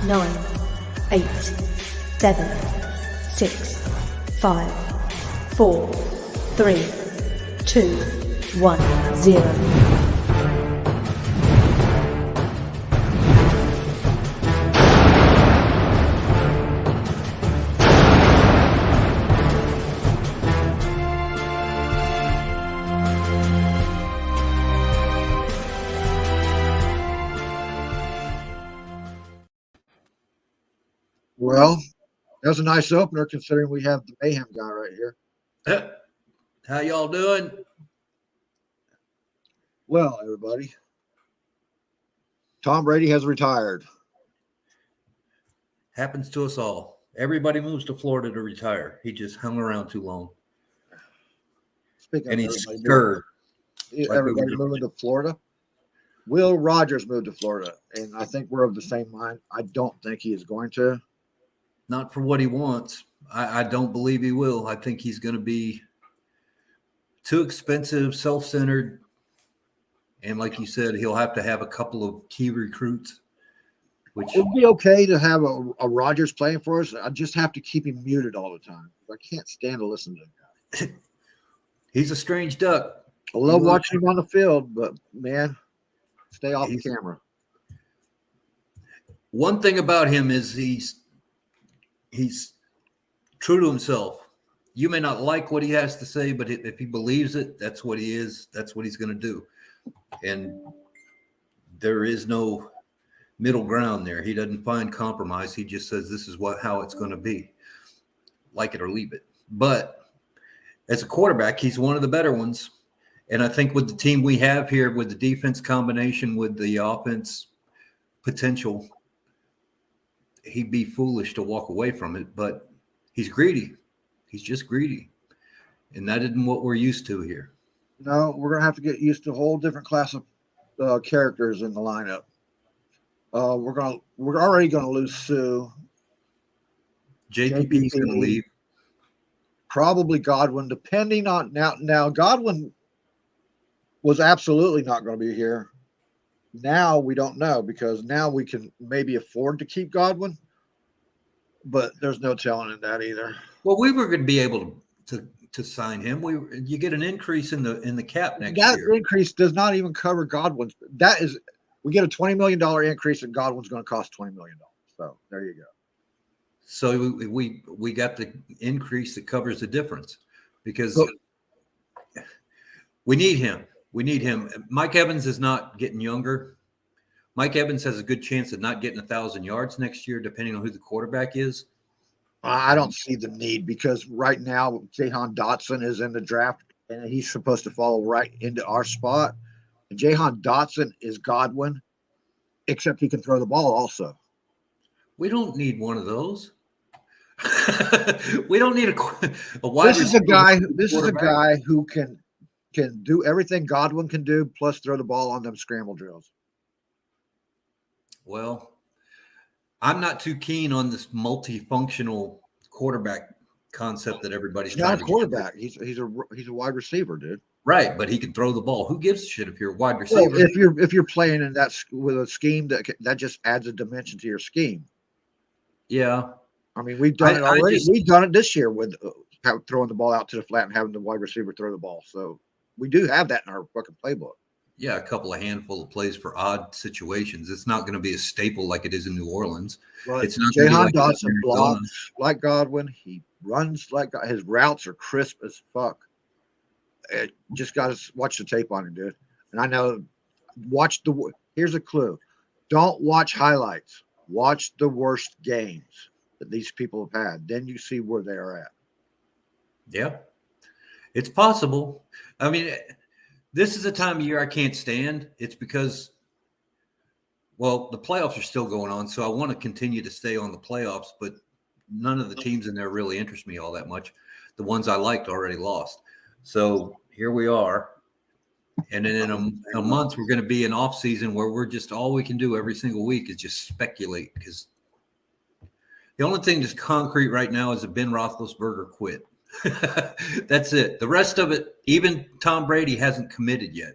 9, 8, 7, 6, 5, 4, 3, 2, 1, 0. Well, that was a nice opener considering we have the Mayhem guy right here. How y'all doing? Well, everybody, Tom Brady has retired. Happens to us all. Everybody moves to Florida to retire. He just hung around too long. Speaking and of he's scared. Everybody moving to Florida. Will Rogers moved to Florida, and I think we're of the same mind. I don't think he is going to. Not for what he wants. I don't believe he will. I think he's going to be too expensive, self-centered, and like you said, he'll have to have a couple of key recruits. Which it would be okay to have a Rogers playing for us. I just have to keep him muted all the time. I can't stand to listen to him. He's a strange duck. I love watching him on the field, but man, stay off the camera. One thing about him is he's true to himself. You may not like what he has to say, but if he believes it, that's what he is. That's what he's going to do. And there is no middle ground there. He doesn't find compromise. He just says, this is how it's going to be. Like it or leave it. But as a quarterback, he's one of the better ones. And I think with the team we have here, with the defense combination, with the offense potential, he'd be foolish to walk away from it. But he's greedy. He's just greedy. And that isn't what we're used to here. No, we're going to have to get used to a whole different class of characters in the lineup. We're already going to lose Sue. JPP's going to leave. Probably Godwin, depending on now. Godwin was absolutely not going to be here. Now we don't know, because now we can maybe afford to keep Godwin, but there's no telling in that either. Well, we were going to be able to sign him. You get an increase in the cap next year. That increase does not even cover Godwin's. We get a $20 million increase, and Godwin's going to cost $20 million. So there you go. So we got the increase that covers the difference, because we need him. We need him. Mike Evans is not getting younger. Mike Evans has a good chance of not getting 1,000 yards next year, depending on who the quarterback is. I don't see the need, because right now Jahan Dotson is in the draft, and he's supposed to fall right into our spot. And Jahan Dotson is Godwin, except he can throw the ball also. We don't need one of those. We don't need a wide receiver. This is a guy who can do everything Godwin can do, plus throw the ball on them scramble drills. Well, I'm not too keen on this multifunctional quarterback concept that everybody's trying to get. He's not a quarterback. He's a wide receiver, dude. Right, but he can throw the ball. Who gives a shit if you're a wide receiver? Well, if you're playing in that with a scheme that just adds a dimension to your scheme. Yeah, I mean, we've done it already. We've done it this year with throwing the ball out to the flat and having the wide receiver throw the ball. So we do have that in our fucking playbook. Yeah, a couple of handful of plays for odd situations. It's not going to be a staple like it is in New Orleans. But it's not. Jahan Dotson blocks like Godwin. He runs like his routes are crisp as fuck. Just got to watch the tape on him, dude. And I know, here's a clue. Don't watch highlights. Watch the worst games that these people have had. Then you see where they are at. Yeah, it's possible. I mean, this is a time of year I can't stand. It's because, well, the playoffs are still going on, so I want to continue to stay on the playoffs, but none of the teams in there really interest me all that much. The ones I liked already lost. So here we are. And then in a month, we're going to be in off season where we're just, all we can do every single week is just speculate, because the only thing that's concrete right now is that Ben Roethlisberger quit. That's it. The rest of it, even Tom Brady hasn't committed yet.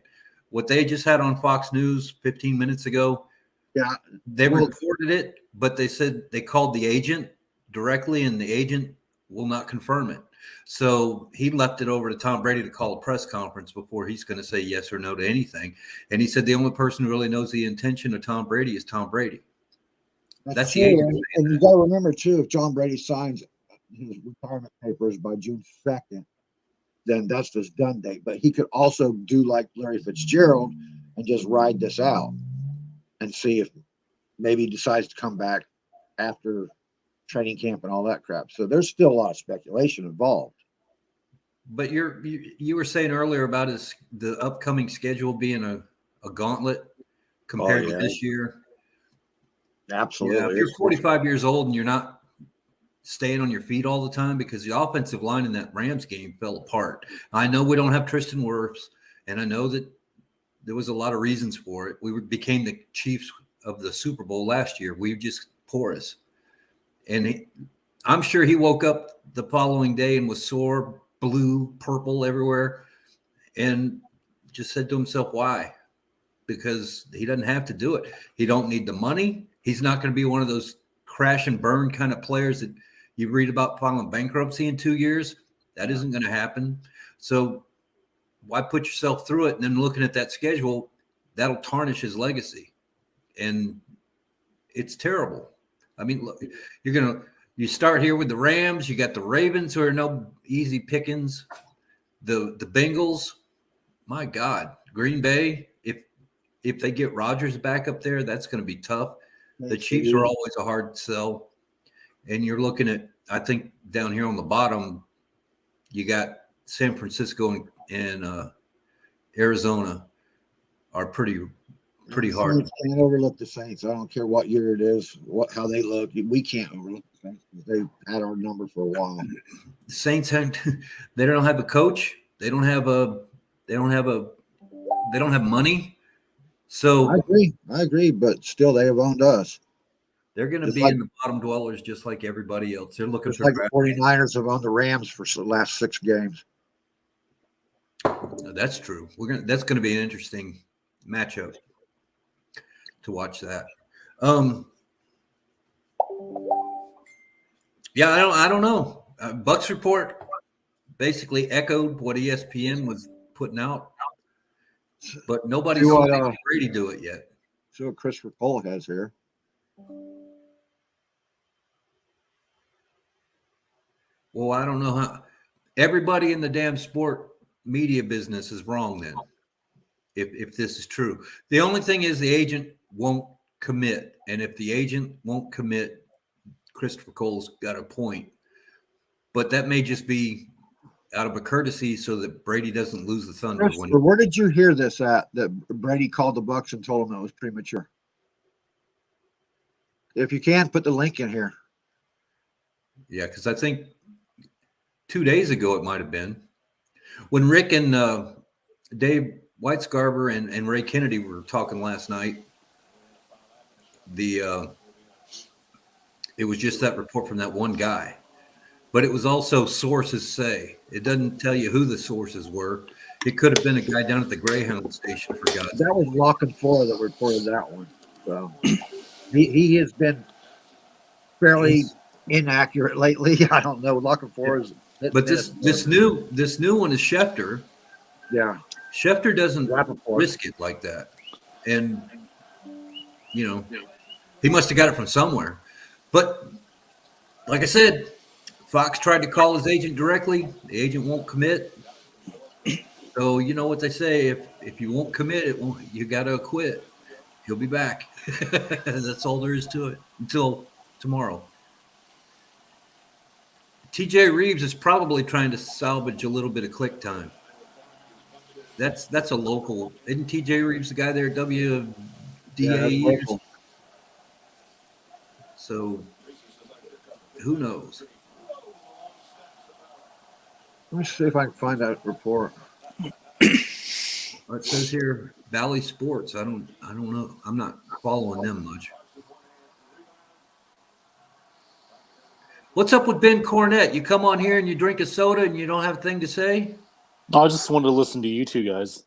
What they just had on Fox News 15 minutes ago, yeah, they reported it. but they said they called the agent directly, and the agent will not confirm it. So he left it over to Tom Brady to call a press conference before he's going to say yes or no to anything. And he said the only person who really knows the intention of Tom Brady is Tom Brady. That's the agent. And you got to remember, too, if John Brady signs his retirement papers by June 2nd, then that's his done date. But he could also do like Larry Fitzgerald and just ride this out and see if maybe he decides to come back after training camp and all that crap. So there's still a lot of speculation involved. But you were saying earlier about the upcoming schedule being a gauntlet compared to this year. Absolutely. Yeah, if you're 45 years old and you're not staying on your feet all the time, because the offensive line in that Rams game fell apart. I know we don't have Tristan Wirfs, and I know that there was a lot of reasons for it. We became the Chiefs of the Super Bowl last year. We were just porous. And I'm sure he woke up the following day and was sore, blue, purple everywhere, and just said to himself, why? Because he doesn't have to do it. He don't need the money. He's not going to be one of those crash and burn kind of players that you read about filing bankruptcy in 2 years. That isn't going to happen. So why put yourself through it? And then looking at that schedule, that'll tarnish his legacy. And it's terrible. I mean, look, you start here with the Rams. You got the Ravens, who are no easy pickings. The Bengals, my God, Green Bay. If they get Rodgers back up there, that's going to be tough. The Chiefs are always a hard sell. And you're looking at, I think down here on the bottom, you got San Francisco and Arizona are pretty hard. Can't overlook the Saints. I don't care what year it is, how they look. We can't overlook the Saints. They've had our number for a while. The Saints they don't have a coach. They don't have money. So I agree, but still they have owned us. They're going to be in the bottom dwellers just like everybody else. They're looking for the 49ers have owned the Rams for the last 6 games. That's true. That's going to be an interesting matchup to watch that. Yeah, I don't know. Bucks report basically echoed what ESPN was putting out, but nobody's seen Brady do it yet. See what Christopher Cole has here. Well, I don't know how. Everybody in the damn sport media business is wrong then, if this is true. The only thing is the agent won't commit, and if the agent won't commit, Christopher Cole's got a point. But that may just be out of a courtesy so that Brady doesn't lose the thunder. Where did you hear this at, that Brady called the Bucks and told them it was premature? If you can, put the link in here. Yeah, because I think 2 days ago it might have been when Rick and Dave Weisgarber and Ray Kennedy were talking last night. It was just that report from that one guy, but it was also sources say. It doesn't tell you who the sources were. It could have been a guy down at the Greyhound station, for God's sake. That was Lock and Four that reported that one. So he has been fairly inaccurate lately. I don't know. Lock and Four is. But this new one is Schefter. Yeah, Schefter doesn't risk it like that, and he must have got it from somewhere. But like I said, Fox tried to call his agent directly. The agent won't commit. So you know what they say: if you won't commit, you got to quit. He'll be back. That's all there is to it until tomorrow. TJ Reeves is probably trying to salvage a little bit of click time. That's a local. Isn't TJ Reeves the guy there at WDA? Yeah, so who knows? Let me see if I can find that report. It says here Valley Sports. I don't know. I'm not following them much. What's up with Ben Cornett? You come on here and you drink a soda and you don't have a thing to say? I just wanted to listen to you two guys.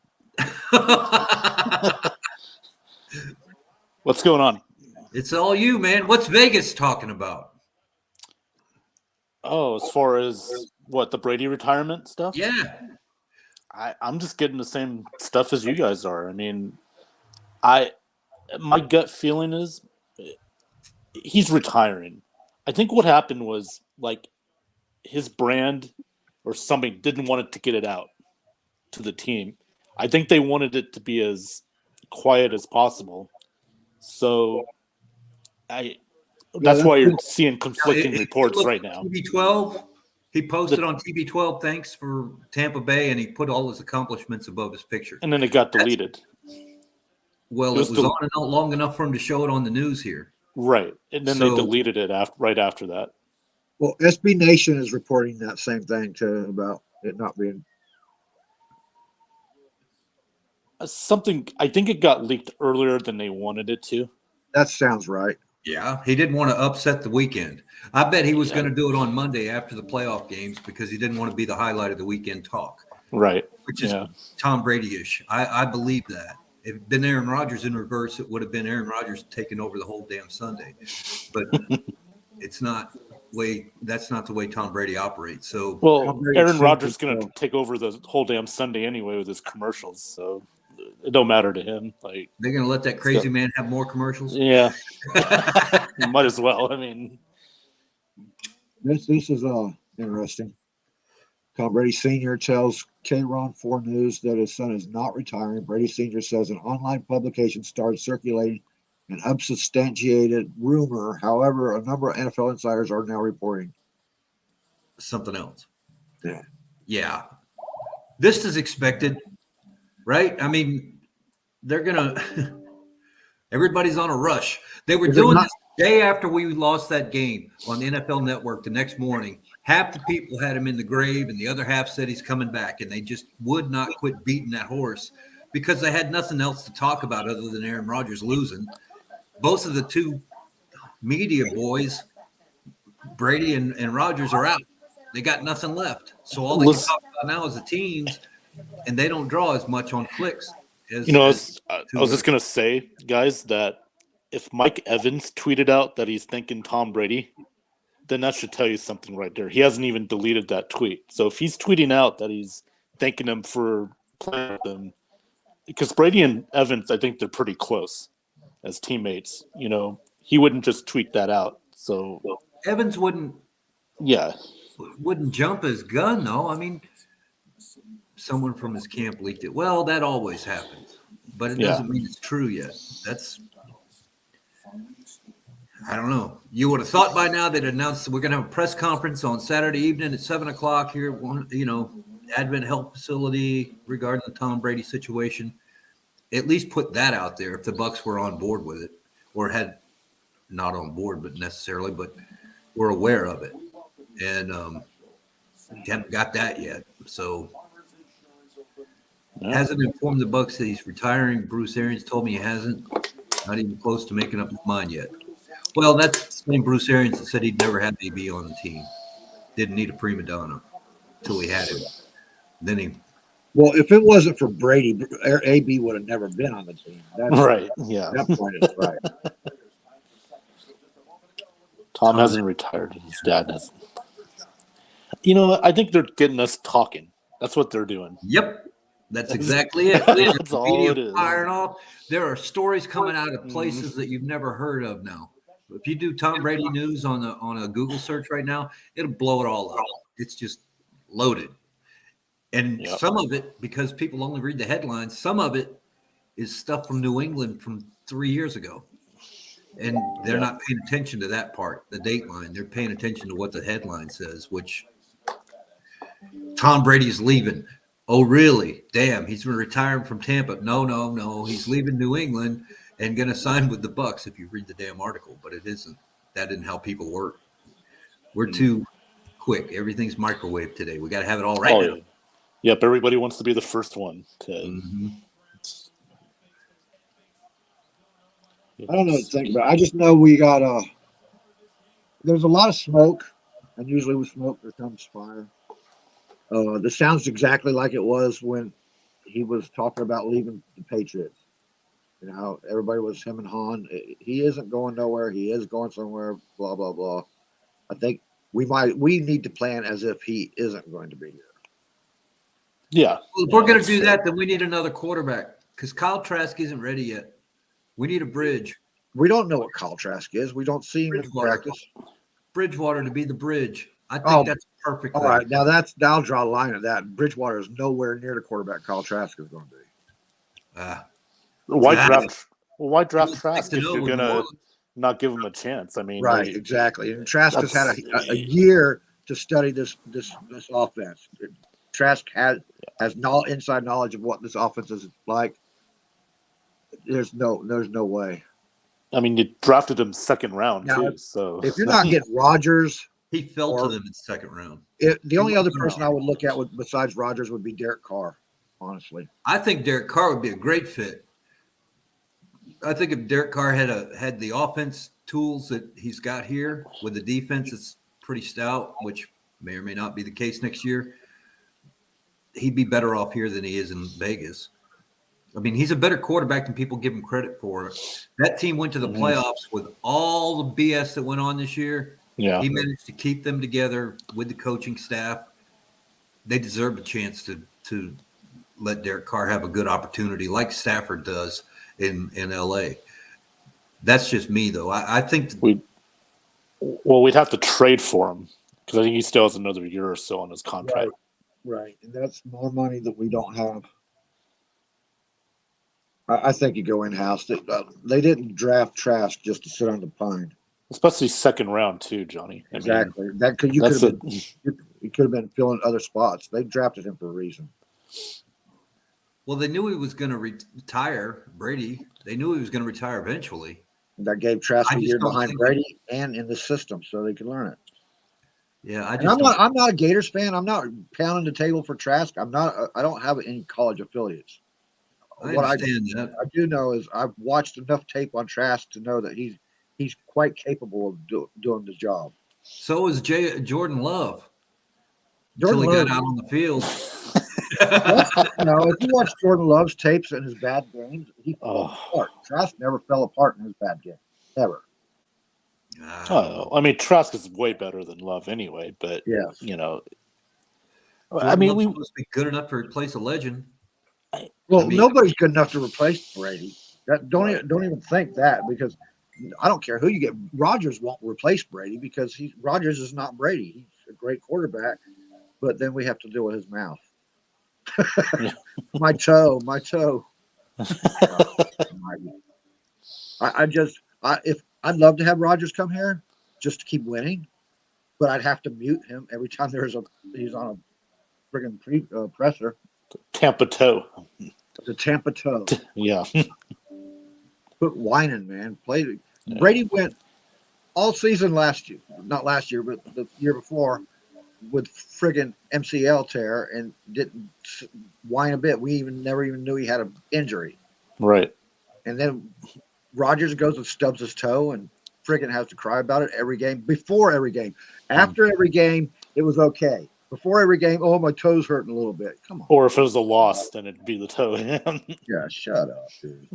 What's going on? It's all you, man. What's Vegas talking about? Oh, as far as what, the Brady retirement stuff? Yeah. I'm just getting the same stuff as you guys are. I mean, my gut feeling is he's retiring. I think what happened was like his brand or somebody didn't want it to get it out to the team. I think they wanted it to be as quiet as possible. So that's why you're seeing conflicting reports right now. TB12, he posted on TB12, thanks for Tampa Bay, and he put all his accomplishments above his picture. And then it got deleted. Well, it was on and out long enough for him to show it on the news here. Right. And then they deleted it right after that. Well, SB Nation is reporting that same thing too about it not being something. I think it got leaked earlier than they wanted it to. That sounds right. Yeah, he didn't want to upset the weekend. I bet he was going to do it on Monday after the playoff games because he didn't want to be the highlight of the weekend talk. Right. Which is Tom Brady-ish. I believe that. If it had been Aaron Rodgers in reverse, it would have been Aaron Rodgers taking over the whole damn Sunday. But it's not that's not the way Tom Brady operates. So Aaron Rodgers is going to take over the whole damn Sunday anyway with his commercials. So it don't matter to him. Like they're going to let that crazy man have more commercials. Yeah, might as well. I mean, this is interesting. Tom Brady Sr. tells KRON4 News that his son is not retiring. Brady Sr. says an online publication started circulating an unsubstantiated rumor. However, a number of NFL insiders are now reporting something else. Yeah. This is expected, right? I mean, they're going to – everybody's on a rush. They were doing this day after we lost that game on the NFL Network the next morning. Half the people had him in the grave, and the other half said he's coming back, and they just would not quit beating that horse because they had nothing else to talk about other than Aaron Rodgers losing. Both of the two media boys, Brady and Rodgers, are out. They got nothing left. So all they can talk about now is the teams, and they don't draw as much on clicks. I was just going to say, guys, that if Mike Evans tweeted out that he's thanking Tom Brady, then that should tell you something right there. He hasn't even deleted that tweet. So if he's tweeting out that he's thanking him for playing with him, because Brady and Evans, I think they're pretty close as teammates. He wouldn't just tweet that out. So Evans wouldn't jump his gun, though. I mean, someone from his camp leaked it. Well, that always happens, but it doesn't mean it's true yet. I don't know. You would have thought by now they'd announced that we're going to have a press conference on Saturday evening at 7:00 here, Advent Health Facility regarding the Tom Brady situation. At least put that out there if the Bucs were on board with it, or had not on board, but were aware of it. And haven't got that yet. So hasn't informed the Bucs that he's retiring. Bruce Arians told me he hasn't. Not even close to making up his mind yet. Well, that's the same Bruce Arians that said he'd never had AB on the team. Didn't need a prima donna until he had him. Then well, if it wasn't for Brady, AB would have never been on the team. Right. Yeah. That point is right. Tom hasn't retired. His dad hasn't. I think they're getting us talking. That's what they're doing. Yep. That's exactly it. That's all it is. Firing off. There are stories coming out of places that you've never heard of now. If you do Tom Brady news on a Google search right now, it'll blow it all up. It's just loaded. And some of it, because people only read the headlines, some of it is stuff from New England from 3 years ago. And they're not paying attention to that part, the date line. They're paying attention to what the headline says, which Tom Brady's leaving. Oh, really? Damn, he's been retiring from Tampa. No. He's leaving New England and going to sign with the Bucs if you read the damn article. But it isn't. That isn't how people work. We're too quick. Everything's microwave today. We got to have it all right now. Yep, everybody wants to be the first one. I don't know what to think about. I just know we got there's a lot of smoke, and usually with smoke there comes fire. This sounds exactly like it was when he was talking about leaving the Patriots. You know, everybody was him and Han. He isn't going nowhere. He is going somewhere. Blah blah blah. I think we need to plan as if he isn't going to be here. Yeah. Well, if we're going to do that, then we need another quarterback because Kyle Trask isn't ready yet. We need a bridge. We don't know what Kyle Trask is. We don't see him in practice. Bridgewater to be the bridge. I think that's perfect. All right, now I'll draw a line at that. Bridgewater is nowhere near the quarterback Kyle Trask is going to be. Why draft Trask if you're gonna not give him a chance? I mean, right, exactly. And Trask has had a year to study this offense. Trask has inside knowledge of what this offense is like. There's no way. I mean, you drafted him second round now, too. So if you're not getting Rodgers, he fell to them in the second round. The only other person I would look at besides Rodgers would be Derek Carr. Honestly, I think Derek Carr would be a great fit. I think if Derek Carr had the offense tools that he's got here with the defense that's pretty stout, which may or may not be the case next year, he'd be better off here than he is in Vegas. I mean, he's a better quarterback than people give him credit for. That team went to the playoffs with all the BS that went on this year. Yeah. He managed to keep them together with the coaching staff. They deserve a chance to let Derek Carr have a good opportunity like Stafford does in L.A. That's just me, though. I think we'd have to trade for him because I think he still has another year or so on his contract. Right. And that's more money that we don't have. I think you go in-house. They didn't draft Trask just to sit on the pine. Especially second round too, Johnny. Exactly. You could have been filling other spots. They drafted him for a reason. Well, they knew he was going to retire, Brady. They knew he was going to retire eventually. That gave Trask a year behind Brady and in the system so they could learn it. Yeah, I'm not a Gators fan. I'm not pounding the table for Trask. I don't have any college affiliates. I understand that. I do know is I've watched enough tape on Trask to know that he's quite capable of doing the job. So is Jordan Love. Jordan until he Love, got out on the field. if you watch Jordan Love's tapes and his bad games, he fell apart. Trask never fell apart in his bad game. Never. I mean, Trask is way better than Love anyway, but yes. Jordan Love's supposed to be good enough to replace a legend. Nobody's good enough to replace Brady. Don't even think that, because I don't care who you get. Rodgers won't replace Brady because Rodgers is not Brady. He's a great quarterback, but then we have to deal with his mouth. my toe. I'd love to have Rodgers come here just to keep winning, but I'd have to mute him every time he's on a friggin' presser. Tampa toe. The Tampa toe. Yeah. Quit whining, man. Brady went all season not last year, but the year before, with friggin' MCL tear and didn't whine a bit. We never even knew he had an injury. Right. And then Rodgers goes and stubs his toe and friggin' has to cry about it every game. Before every game. After every game, it was okay. Before every game, my toe's hurting a little bit. Come on. Or if it was a loss, then it'd be the toe. Yeah, shut up, dude.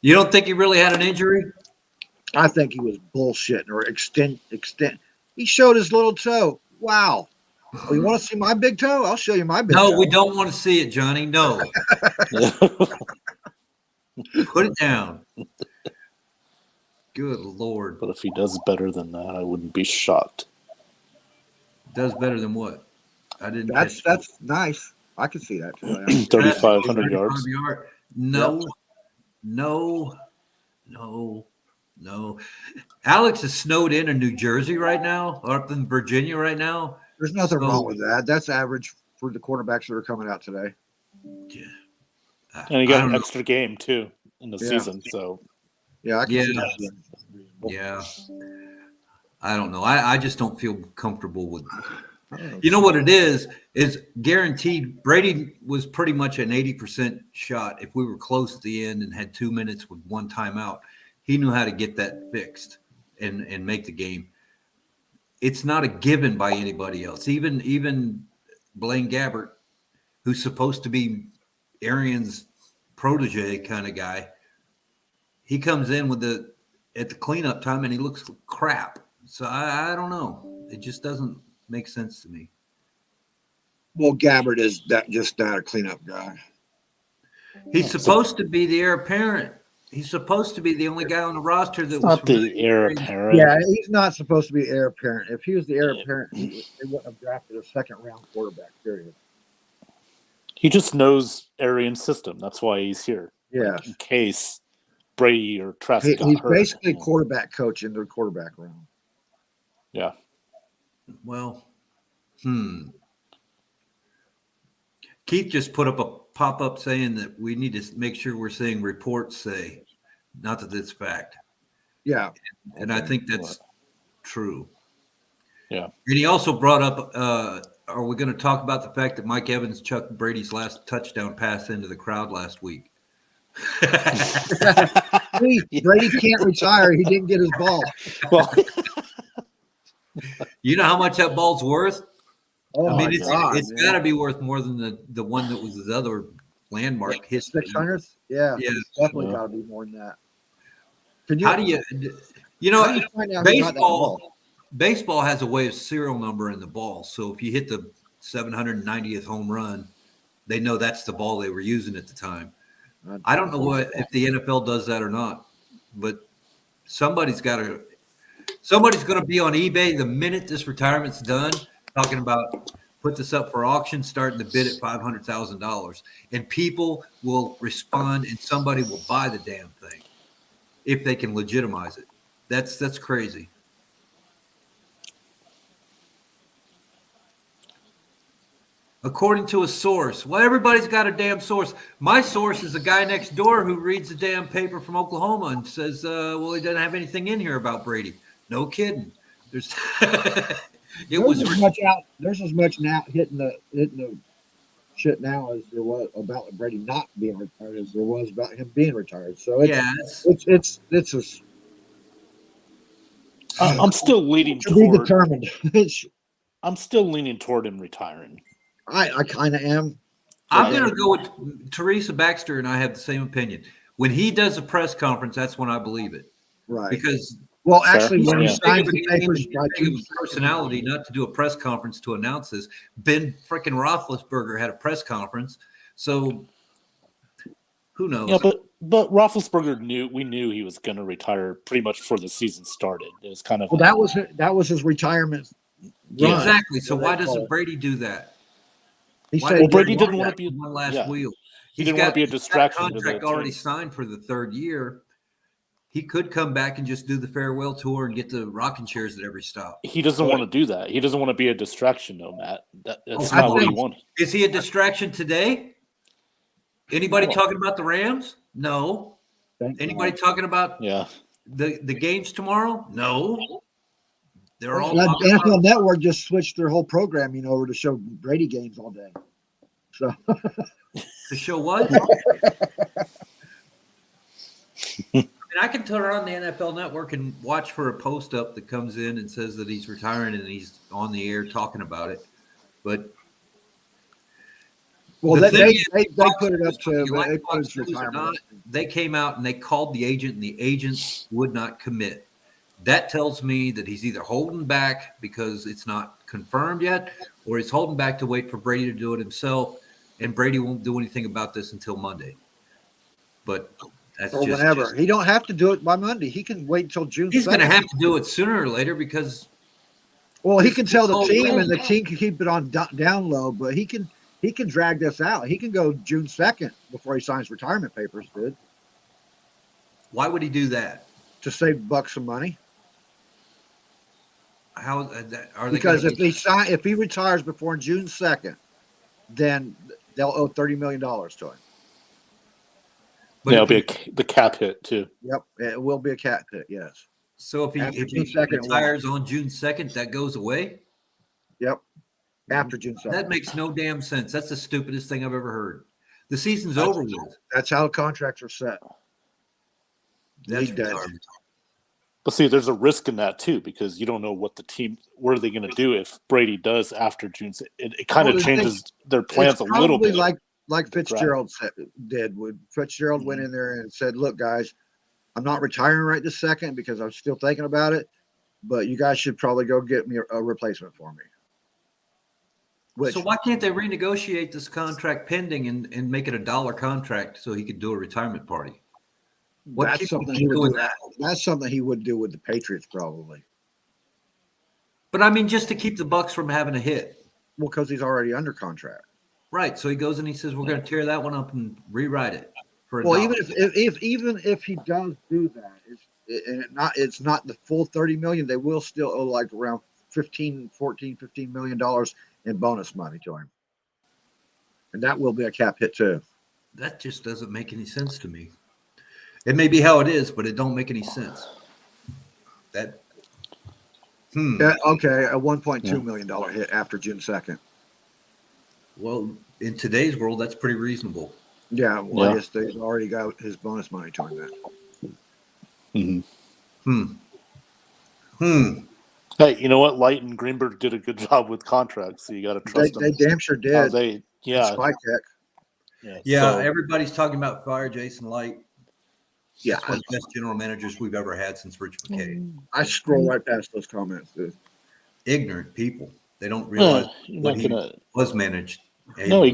You don't think he really had an injury? I think he was bullshitting or extend. He showed his little toe. Wow. Oh, you want to see my big toe? I'll show you my big toe. No, we don't want to see it, Johnny. No. Put it down. Good Lord. But if he does better than that, I wouldn't be shocked. Does better than what? I didn't. That's nice. I can see that too. 3,500 yards. No. Alex is snowed in New Jersey right now, or up in Virginia right now. There's nothing wrong with that. That's average for the quarterbacks that are coming out today. Yeah. And you got an extra game too in the season, so yeah, I can see that. Yeah. I don't know. I just don't feel comfortable with it. You know what it is guaranteed. Brady was pretty much an 80% shot. If we were close at the end and had 2 minutes with one timeout, he knew how to get that fixed and make the game. It's not a given by anybody else. Even Blaine Gabbert, who's supposed to be Arians' protege kind of guy. He comes in at the cleanup time and he looks crap. So I don't know. It just doesn't make sense to me. Well, Gabbard is just not a cleanup guy. He's supposed to be the heir apparent. He's supposed to be the only guy on the roster that was Not the heir apparent. Yeah, he's not supposed to be heir apparent. If he was the heir apparent, they wouldn't have drafted a second-round quarterback, period. He just knows Arian's system. That's why he's here. Yeah. In case Brady or Trask got He's hurt. basically quarterback coach in the quarterback room. Yeah. Well, Keith just put up a pop-up saying that we need to make sure we're saying reports say, not that it's fact. Yeah. And I think that's true. Yeah. And he also brought up, are we going to talk about the fact that Mike Evans chucked Brady's last touchdown pass into the crowd last week? Brady can't retire. He didn't get his ball. Well, you know how much that ball's worth? Oh, I mean, my it's got to be worth more than the one that was his other landmark history. 600th? Yeah. Yeah. It's definitely got to be more than that. How do you find out who got that ball? Baseball has a way of serial number in the ball. So if you hit the 790th home run, they know that's the ball they were using at the time. I don't know if the NFL does that or not, but somebody's going to be on eBay the minute this retirement's done, talking about put this up for auction, starting to bid at $500,000, and people will respond, and somebody will buy the damn thing if they can legitimize it. That's crazy. According to a source. Well, everybody's got a damn source. My source is a guy next door who reads the damn paper from Oklahoma and says, well, he doesn't have anything in here about Brady. No kidding. There's as much now hitting the shit now as there was about Brady not being retired as there was about him being retired. So I'm still leaning to be toward. determined. I'm still leaning toward him retiring. I kind of am. I'm going to go with Teresa Baxter, and I have the same opinion. When he does a press conference, that's when I believe it. Right. Because actually, when he signed the papers, personality not to do a press conference to announce this. Ben frickin' Roethlisberger had a press conference, so who knows? Yeah, but Roethlisberger we knew he was going to retire pretty much before the season started. It was kind of that was his retirement. Yeah, exactly. So why doesn't Brady do that? Brady didn't want to be one last wheel. He didn't want to be a distraction. Contract already signed for the third year. He could come back and just do the farewell tour and get the rocking chairs at every stop. He doesn't want to do that. He doesn't want to be a distraction, though, Matt. That's not what he wanted. Is he a distraction today? Anybody talking about the Rams? No. Anybody talking about the games tomorrow? No. They're all NFL Network just switched their whole programming over to show Brady games all day. So to show what? I can turn on the NFL Network and watch for a post up that comes in and says that he's retiring and he's on the air talking about it. But they put it up to retirement. They came out and they called the agent, and the agent would not commit. That tells me that he's either holding back because it's not confirmed yet, or he's holding back to wait for Brady to do it himself, and Brady won't do anything about this until Monday. But that's just whenever. He don't have to do it by Monday. He can wait until June. He's going to have to do it sooner or later because. Well, he can tell the team, and the team can keep it on down low. But he can drag this out. He can go June 2nd before he signs retirement papers. Dude. Why would he do that? To save bucks some money. How are they? Because if he retires before June 2nd, then they'll owe $30 million to him. But it'll be the cap hit too. Yep, it will be a cap hit. Yes. So if he retires on June 2nd, that goes away. Yep. After June 2nd. That makes no damn sense. That's the stupidest thing I've ever heard. The season's over with. That's how contracts are set. That's But see, there's a risk in that too, because you don't know what what are they going to do if Brady does after June. It kind of changes their plans a little bit. Like like Fitzgerald did. When Fitzgerald went in there and said, "Look, guys, I'm not retiring right this second because I'm still thinking about it, but you guys should probably go get me a replacement for me." So why can't they renegotiate this contract pending and make it a dollar contract so he could do a retirement party? That's something he would do. That's something he would do with the Patriots probably. But I mean, just to keep the Bucks from having a hit. Well, because he's already under contract. Right. So he goes and he says, "We're going to tear that one up and rewrite it." Well, even if he does do that, it's not the full $30 million. They will still owe like around $15 million in bonus money to him, and that will be a cap hit too. That just doesn't make any sense to me. It may be how it is, but it don't make any sense. That. Yeah, okay, a $1.2 million hit after June 2nd. Well, in today's world, that's pretty reasonable. Yeah, well, I guess they've already got his bonus money to him then. Hey, you know what? Light and Greenberg did a good job with contracts, so you got to trust them. They damn sure did. Spy Tech. Yeah, everybody's talking about fire Jason Light. Yeah, That's one of the best general managers we've ever had since Rich McKay. I scroll right past those comments, dude. Ignorant people. They don't realize what he was managed. No,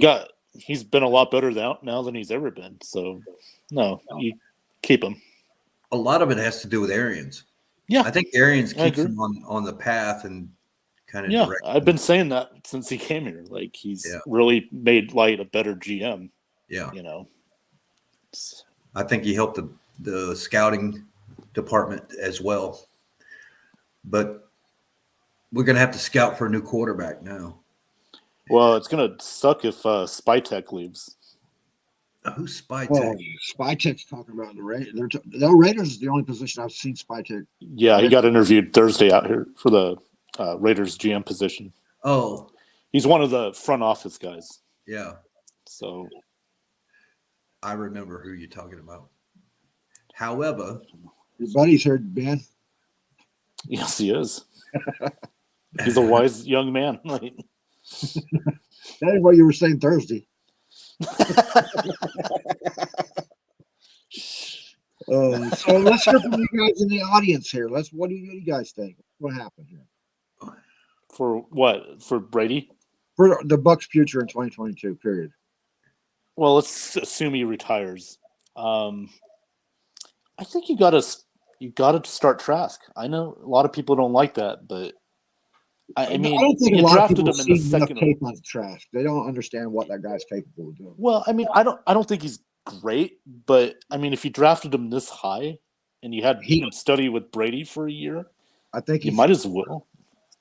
he's been a lot better now than he's ever been. So, no, you keep him. A lot of it has to do with Arians. Yeah. I think Arians keeps him on the path and kind of direct him. I've been saying that since he came here. Like, he's really made Light a better GM. Yeah. You know. I think he helped the scouting department as well. But we're going to have to scout for a new quarterback now. Well, it's going to suck if Spytek leaves. Who's Spytek? Oh, Spytek's talking about the Raiders. The Raiders is the only position I've seen Spytek. Yeah, he got interviewed Thursday out here for the Raiders GM position. Oh. He's one of the front office guys. Yeah. So. I remember who you're talking about. However. Your buddy's heard, Ben. Yes, he is. He's a wise young man. That is what you were saying Thursday. So let's hear from you guys in the audience here. What do you guys think? What happened here? For what? For Brady? For the Bucks' future in 2022, period. Well, let's assume he retires. I think you gotta start Trask. I know a lot of people don't like that, but I mean, I don't think you a lot of drafted people him in the see enough second. tape on Trask. They don't understand what that guy's capable of doing. Well, I mean, I don't think he's great, but I mean, if you drafted him this high and you had him study with Brady for a year, I think you might as well.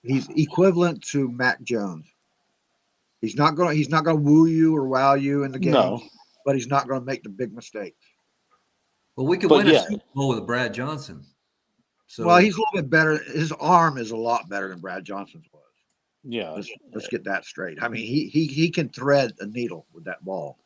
He's equivalent to Mac Jones. He's not gonna woo you or wow you in the game, but he's not gonna make the big mistakes. Well, we could win a Super Bowl with Brad Johnson. So, well, he's a little bit better. His arm is a lot better than Brad Johnson's was. Yeah, let's get that straight. I mean, he can thread a needle with that ball.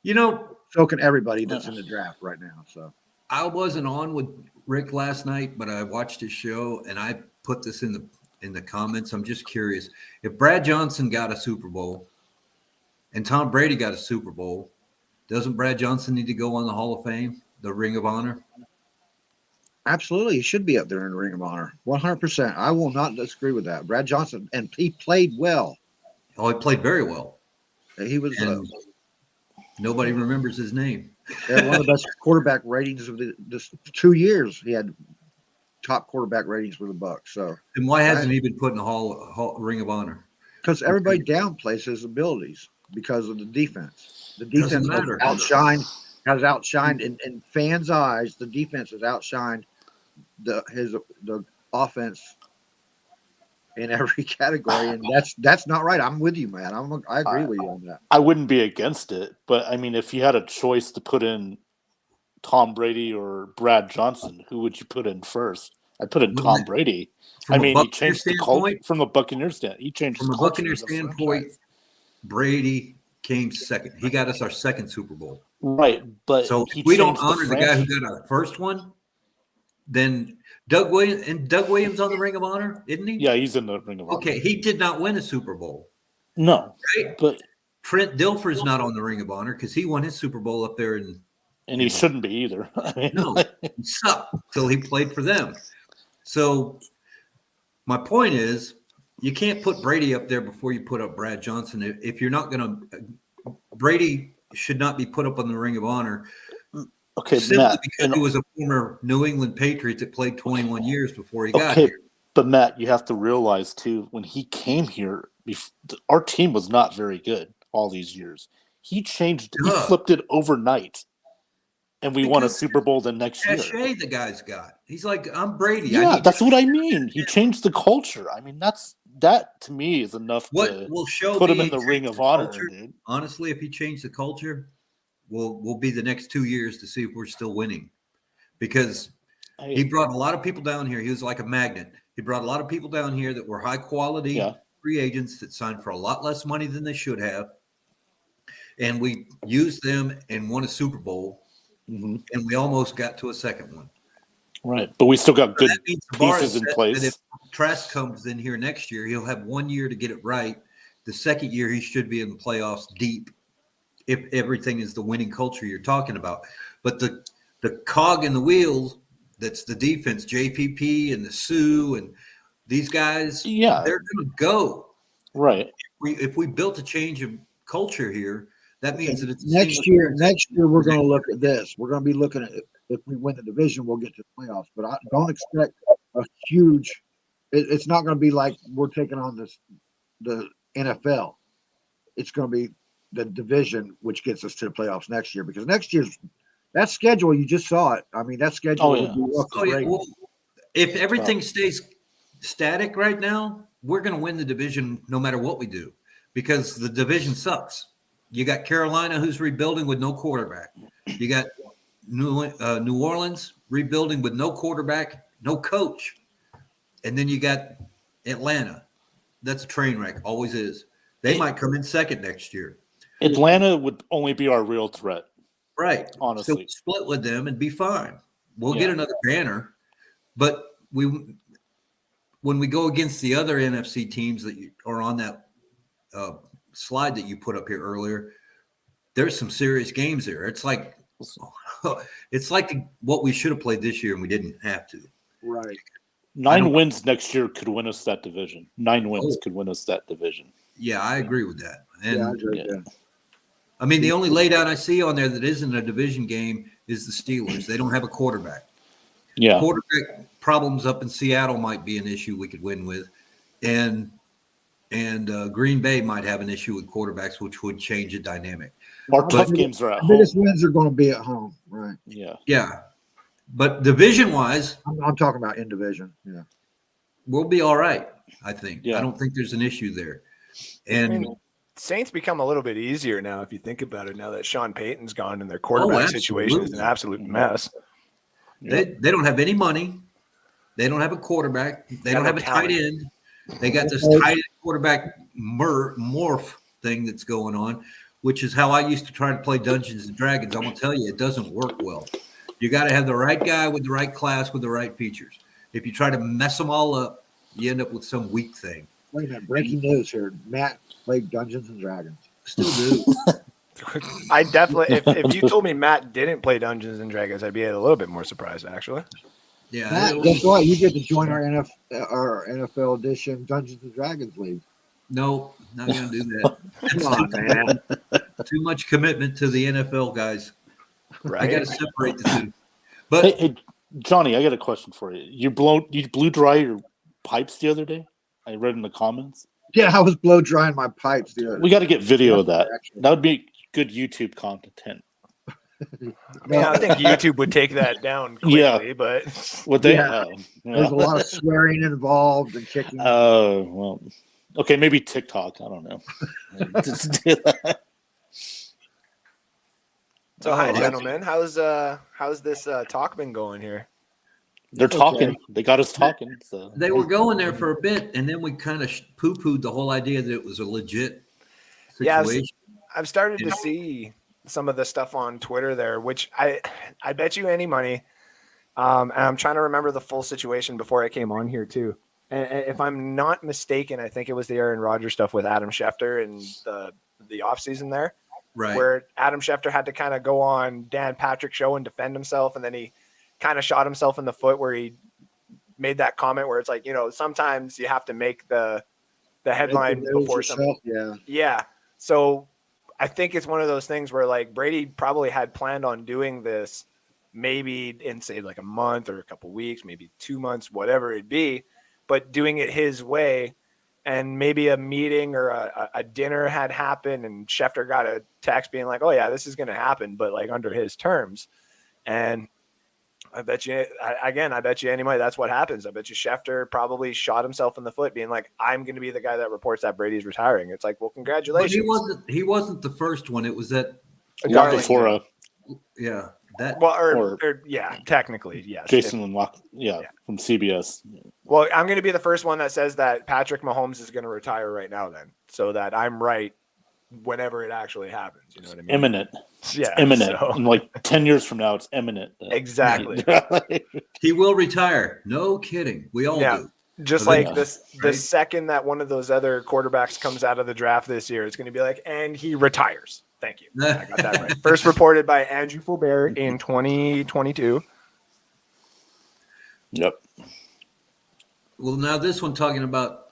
You know, so can everybody that's in the draft right now. So I wasn't on with Rick last night, but I watched his show and I put this in the comments. I'm just curious. If Brad Johnson got a Super Bowl and Tom Brady got a Super Bowl, doesn't Brad Johnson need to go on the Hall of Fame, the Ring of Honor? Absolutely. He should be up there in the Ring of Honor. 100%. I will not disagree with that. Brad Johnson, and he played well. Oh, he played very well. He was nobody remembers his name. One of the best quarterback ratings of this 2 years. He had top quarterback ratings for the Bucks. So, and why hasn't he been put in the Hall Ring of Honor? Because everybody downplays his abilities because of the defense. The defense has outshined in fans' eyes. The defense has outshined the offense in every category, and that's not right. I'm with you, man. I agree with you on that. I wouldn't be against it, but I mean, if you had a choice to put in Tom Brady or Brad Johnson, who would you put in first? I'd put in Tom Brady. I mean, he changed the culture from a Buccaneers standpoint. He changed from a Buccaneers standpoint. Brady came second. He got us our second Super Bowl. Right, but so if we don't honor the guy who got our first one, then Doug Williams on the Ring of Honor, isn't he? Yeah, he's in the Ring of Honor. Okay, he did not win a Super Bowl. No, right? but Trent Dilfer's not on the Ring of Honor because he won his Super Bowl up there in. And he shouldn't be either. I mean, No, he sucked till he played for them. So my point is, you can't put Brady up there before you put up Brad Johnson. If you're not going to, Brady should not be put up on the Ring of Honor. Okay, simply Matt, because he was a former New England Patriot that played 21 years before he got here. But Matt, you have to realize too, when he came here, our team was not very good all these years. He flipped it overnight. And we won a Super Bowl the next year. Cachet the guy's got. He's like, I'm Brady. Yeah, that's what I mean. He changed the culture. I mean, that to me is enough to put him in the Ring of Honor, dude. Honestly, if he changed the culture, we'll be the next 2 years to see if we're still winning. Because he brought a lot of people down here. He was like a magnet. He brought a lot of people down here that were high quality free agents that signed for a lot less money than they should have. And we used them and won a Super Bowl. Mm-hmm. And we almost got to a second one. Right. But we still got good pieces in place. If Trask comes in here next year, he'll have 1 year to get it right. The second year, he should be in the playoffs deep if everything is the winning culture you're talking about. But the cog in the wheels, that's the defense, JPP and the Sioux and these guys, they're going to go. Right. If we built a change of culture here, that means that it's next year we're going to look at this. We're going to be looking at if we win the division, we'll get to the playoffs. But I don't expect a huge. It's not going to be like we're taking on the NFL. It's going to be the division which gets us to the playoffs next year because next year's that schedule you just saw it. I mean that schedule. Well, if everything stays static right now, we're going to win the division no matter what we do because the division sucks. You got Carolina, who's rebuilding with no quarterback. You got New Orleans rebuilding with no quarterback, no coach. And then you got Atlanta. That's a train wreck, always is. They might come in second next year. Atlanta would only be our real threat. Right. Honestly. So split with them and be fine. We'll get another banner. But when we go against the other NFC teams that are on that slide that you put up here earlier, there's some serious games there. It's like what we should have played this year and we didn't have to. Right. 9 wins next year could win us that division. 9 wins could win us that division. Yeah, I agree with that. And I agree with that. I mean, the only laydown I see on there that isn't a division game is the Steelers. They don't have a quarterback. Yeah. Quarterback problems up in Seattle might be an issue we could win with. And Green Bay might have an issue with quarterbacks, which would change the dynamic. Our tough games are at home. Biggest wins are going to be at home, right? Yeah. Yeah. But division-wise, I'm talking about in division. Yeah. We'll be all right, I think. Yeah. I don't think there's an issue there. And Saints become a little bit easier now if you think about it, now that Sean Payton's gone and their quarterback situation is an absolute mess. They don't have any money. They don't have a quarterback. They don't have a tight end. They got this tight end quarterback morph thing that's going on, which is how I used to try to play Dungeons and Dragons. I'm going to tell you, it doesn't work well. You got to have the right guy with the right class with the right features. If you try to mess them all up, you end up with some weak thing. Wait a minute. Breaking news here. Matt played Dungeons and Dragons. Still do. I definitely, if you told me Matt didn't play Dungeons and Dragons, I'd be a little bit more surprised, actually. Yeah. Matt, guess what? You get to join our NFL edition Dungeons and Dragons league. No, not going to do that. Come on, man. Too much commitment to the NFL guys. Right. I got to separate the two. But Hey, Johnny, I got a question for you. You blew dry your pipes the other day? I read in the comments. Yeah, I was blow drying my pipes the other We got to get video of that. Actually. That would be good YouTube content. I think YouTube would take that down quickly, but Would they? Yeah. There's a lot of swearing involved and kicking. Oh, well. Okay, maybe TikTok. I don't know. Just do that. So hi, gentlemen. How's this talk been going here? They're talking. They got us talking. So they were going there for a bit, and then we kind of poo-pooed the whole idea that it was a legit situation. Yeah, I've started to see some of the stuff on Twitter there, which I bet you any money. And I'm trying to remember the full situation before I came on here too. And if I'm not mistaken, I think it was the Aaron Rodgers stuff with Adam Schefter and the offseason there, Right. where Adam Schefter had to kind of go on Dan Patrick's show and defend himself, and then he kind of shot himself in the foot where he made that comment where it's like, sometimes you have to make the headline before something. Yeah. So I think it's one of those things where like Brady probably had planned on doing this maybe in say like a month or a couple weeks, maybe 2 months, whatever it'd be, but doing it his way. And maybe a meeting or a dinner had happened and Schefter got a text being like, oh yeah, this is going to happen, but like under his terms. And I bet you anyway, that's what happens. I bet you Schefter probably shot himself in the foot being like, I'm going to be the guy that reports that Brady's retiring. It's like, well, congratulations. But he wasn't the first one. It was that Before yeah. That or technically, yes. Jason Locke, from CBS. Well, I'm going to be the first one that says that Patrick Mahomes is going to retire right now then, so that I'm right whenever it actually happens. You know what I mean? Imminent. Yeah. Imminent. So. In like 10 years from now, it's imminent. Exactly. He will retire. No kidding. We all do. Just like this, the second that one of those other quarterbacks comes out of the draft this year, it's going to be like, and he retires. Thank you. I got that right. First reported by Andrew Fulbert in 2022. Yep. Well, now this one talking about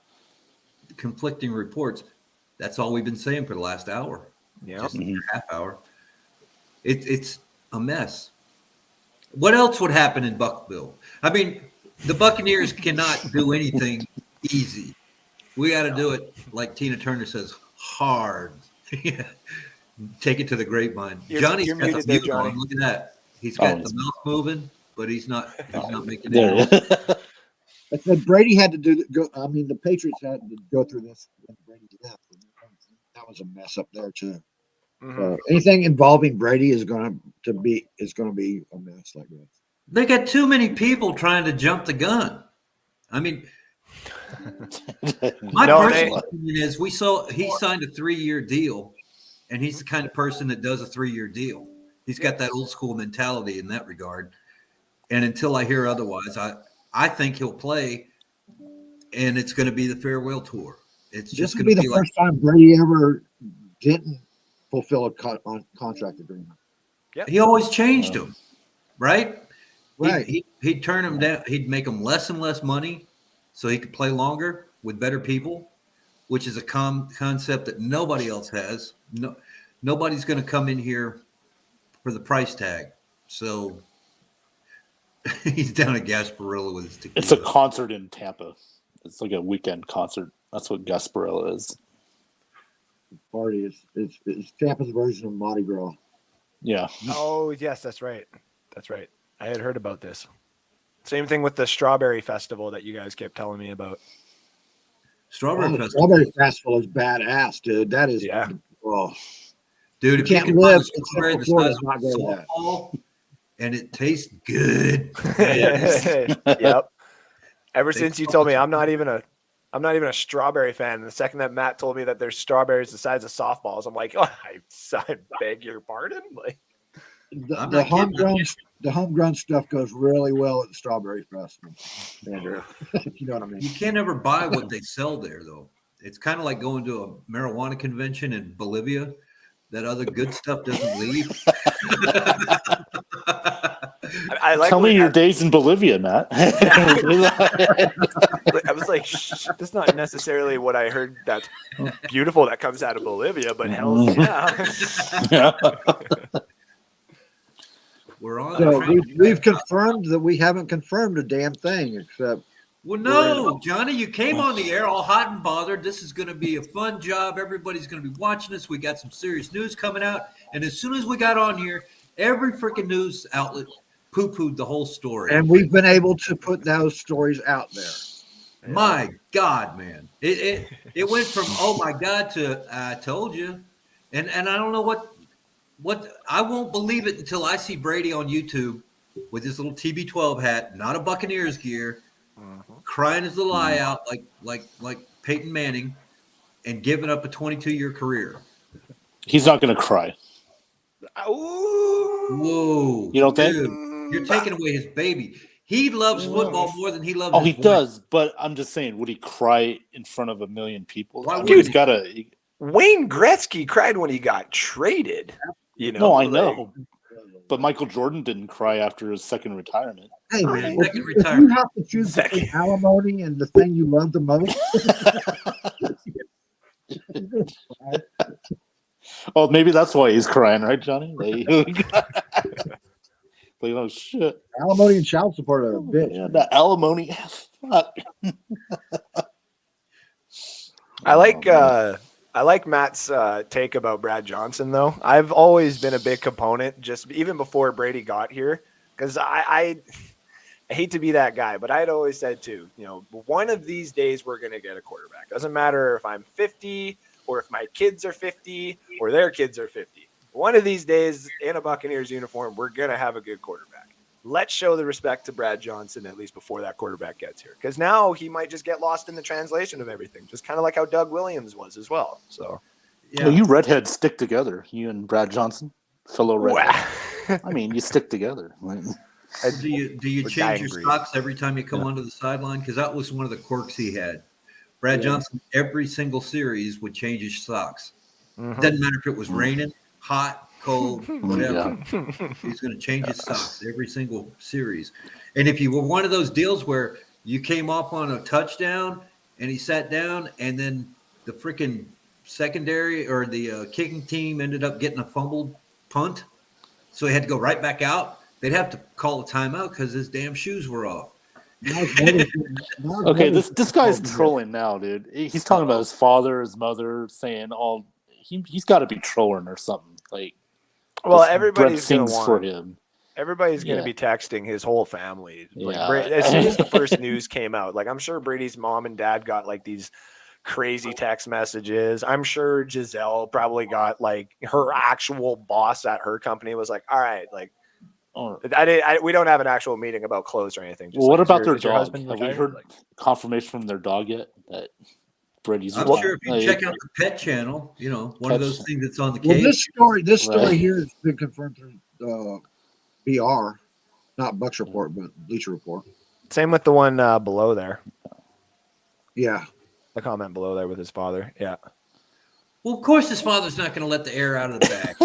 conflicting reports. That's all we've been saying for the last hour. Yeah. Just a half hour. It's a mess. What else would happen in Buckville? I mean, the Buccaneers cannot do anything easy. We got to do it, like Tina Turner says, hard. Take it to the grapevine. Johnny's got the mute on. Look at that. He's got the mouth moving, but he's not making it. I said Brady had to the Patriots had to go through this when Brady left. That was a mess up there too. Mm-hmm. Anything involving Brady is going to be a mess like this. They got too many people trying to jump the gun. I mean, my personal opinion is he signed a 3-year deal, and he's the kind of person that does a 3-year deal. He's got that old school mentality in that regard. And until I hear otherwise, I think he'll play, and it's going to be the farewell tour. It's just going to be the first time Brady ever didn't fulfill a contract agreement. Yep. He always changed them, right? Right. He'd turn them down. He'd make them less and less money so he could play longer with better people, which is a concept that nobody else has. Nobody's going to come in here for the price tag. So he's down at Gasparilla with his tequila. It's a concert in Tampa. It's like a weekend concert. That's what Gasparilla is. Party is Tampa's version of Mardi Gras. Yeah. Oh, yes, that's right. That's right. I had heard about this. Same thing with the Strawberry Festival that you guys kept telling me about. Strawberry Festival. Strawberry Festival is badass, dude. That is, dude. If you can't live in Central Florida, not go to that. And it tastes good. Yep. Ever since you told me I'm not even a strawberry fan. The second that Matt told me that there's strawberries the size of softballs, I'm like, I beg your pardon. Like the homegrown stuff goes really well at the Strawberry Festival. Andrew, you know what I mean? You can't ever buy what they sell there, though. It's kind of like going to a marijuana convention in Bolivia. That other good stuff doesn't leave. Tell me your days in Bolivia, Matt. I was like, that's not necessarily what I heard that's beautiful that comes out of Bolivia, but hell yeah. We're on. So we've confirmed that we haven't confirmed a damn thing except. Well, no, Johnny, you came on the air all hot and bothered. This is going to be a fun job. Everybody's going to be watching us. We got some serious news coming out. And as soon as we got on here, every freaking news outlet poo-pooed the whole story. And we've been able to put those stories out there. My God, man. It went from, oh, my God, to I told you. And I don't know what I won't believe it until I see Brady on YouTube with his little TB12 hat, not a Buccaneers gear, crying his little eye out like Peyton Manning, and giving up a 22-year career. He's not going to cry. Whoa! You don't think? You're taking away his baby. He loves football more than he loves. Oh, he does. But I'm just saying, would he cry in front of a million people? Why he's got to. Wayne Gretzky cried when he got traded. You know, No, I like, know. But Michael Jordan didn't cry after his second retirement. Hey man, Second if you retirement. have to choose between Second. alimony and the thing you love the most, Oh, maybe that's why he's crying, right, Johnny? Like, oh shit! alimony and child support are a bitch. Yeah, Man. that alimony. Fuck. I like Matt's take about Brad Johnson, though. I've always been a big component, just even before Brady got here, because I hate to be that guy, but I'd always said too, you know, one of these days we're going to get a quarterback. Doesn't matter if I'm 50 or if my kids are 50 or their kids are 50. One of these days in a Buccaneers uniform, we're going to have a good quarterback. Let's show the respect to Brad Johnson at least before that quarterback gets here, because now he might just get lost in the translation of everything, just kind of like how Doug Williams was as well. So, Yeah. Well, you redheads stick together. You and Brad Johnson, fellow redhead. wow. I mean, you stick together. Like, Do you We're change dying your breed. socks every time you come onto the sideline? Because that was one of the quirks he had. Brad Johnson, every single series would change his socks. Mhm. Doesn't matter if it was raining, hot, cold, whatever. Yeah. He's going to change his socks every single series. And if you were one of those deals where you came off on a touchdown and he sat down, and then the freaking secondary or the kicking team ended up getting a fumbled punt, so he had to go right back out, they'd have to call a timeout because his damn shoes were off. Okay, this guy's trolling now, dude. He's talking about his father, his mother, saying all. He's got to be trolling or something. Like, Well, Brent everybody's going to sings for want. him. Everybody's going to Yeah. be texting his whole family. Like, Yeah. as soon as the first news came out, like I'm sure Brady's mom and dad got like these crazy text messages. I'm sure Giselle probably got like her actual boss at her company was like, "All right, like Or, we don't have an actual meeting about clothes or anything." Just well, what like, about their is your dog? husband Have we retired? heard Like, confirmation from their dog yet that Brady's I'm retired? sure if you Like, check out the pet channel, you know, one of those things that's on the Well, cage. this story Right. here has been confirmed through BR, not Bucks Report, but Bleacher Report. same with the one below there, Yeah, the comment below there with his father. Yeah. Well, of course, his father's not going to let the air out of the bag.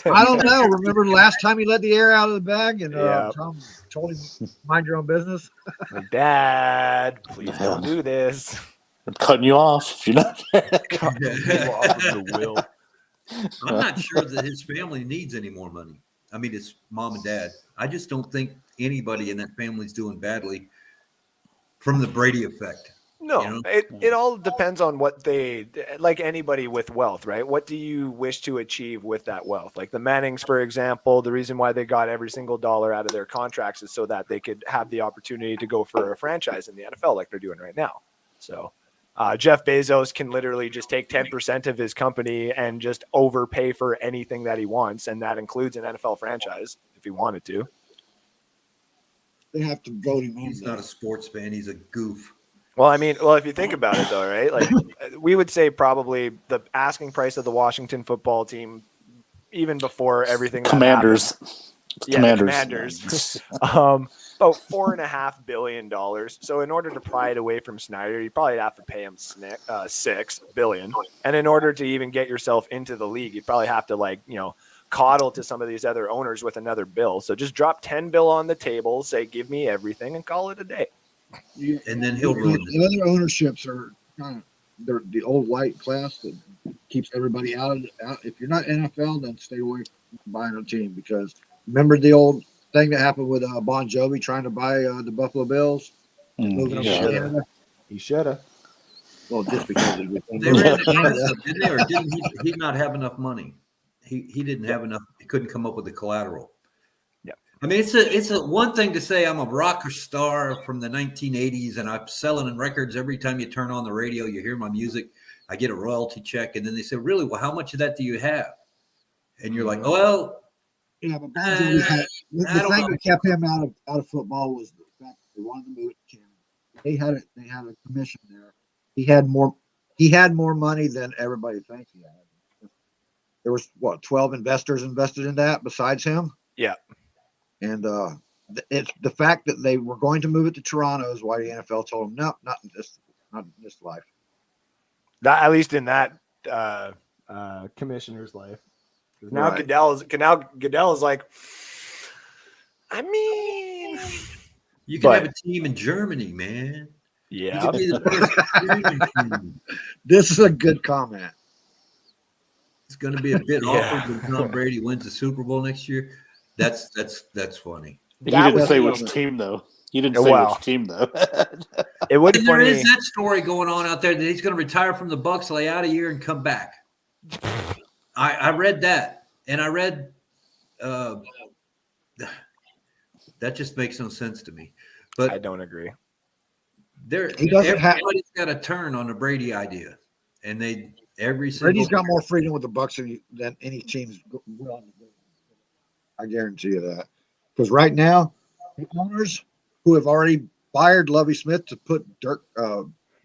I don't know. Remember the last time he let the air out of the bag and Yeah. Tom told him mind your own business? Like, Dad, please don't do this. I'm cutting you off if you're not. Cut you off of the will. I'm not sure that his family needs any more money. I mean, it's mom and dad. I just don't think anybody in that family's doing badly from the Brady effect. No, You know? it all depends on what they, like anybody with wealth, right? What do you wish to achieve with that wealth? Like the Mannings, for example, the reason why they got every single dollar out of their contracts is so that they could have the opportunity to go for a franchise in the NFL like they're doing right now. So Jeff Bezos can literally just take 10% of his company and just overpay for anything that he wants. And that includes an NFL franchise if he wanted to. They have to vote him in. He's not a sports fan. He's a goof. Well, I mean, if you think about it, though, right? Like, we would say probably the asking price of the Washington football team, even before everything. Commanders. The Commanders. About $4.5 billion. So, in order to pry it away from Snyder, you probably have to pay him $6 billion. And in order to even get yourself into the league, you probably have to, coddle to some of these other owners with another bill. So, just drop $10 billion on the table, say, give me everything, and call it a day. And then he'll ruin it. The other ownerships are kind of they're the old white class that keeps everybody out. If you're not NFL, then stay away from buying a team, because remember the old thing that happened with Bon Jovi trying to buy the Buffalo Bills, moving them to Canada. He should have. Well, just because They ran the price up, didn't they? Or didn't he not have enough money? He didn't have enough. He couldn't come up with the collateral. Yeah. I mean, it's a one thing to say I'm a rock star from the 1980s and I'm selling records every time you turn on the radio, you hear my music, I get a royalty check. And then they say, really? Well, how much of that do you have? And you're like, well, yeah, but Bon Jovi the thing that kept him out of football was the fact that they wanted to move it to Canada. They had a commission there. He had more money than everybody thinks he had. There was 12 investors invested in that besides him. Yeah. And it's the fact that they were going to move it to Toronto is why the NFL told them, no, not in this life. That, at least in that commissioner's life. 'Cause now Right. Goodell is like, I mean, You can have But- a team in Germany, man. You yeah. could be the first German team. This is a good comment. It's going to be a bit Yeah. awkward when Tom Brady wins the Super Bowl next year. That's funny. He That didn't would say be- which team though. He didn't say Wow. which team though. It would be And there funny. is that story going on out there that he's going to retire from the Bucks, lay out a year, and come back. I read that, and I read that just makes no sense to me. I But don't agree. He doesn't have- everybody's got a turn on the Brady idea, and every single Brady's got more freedom with the Bucks than any team's willing to do. I guarantee you that. Because right now, the owners who have already fired Lovie Smith to put Dirk,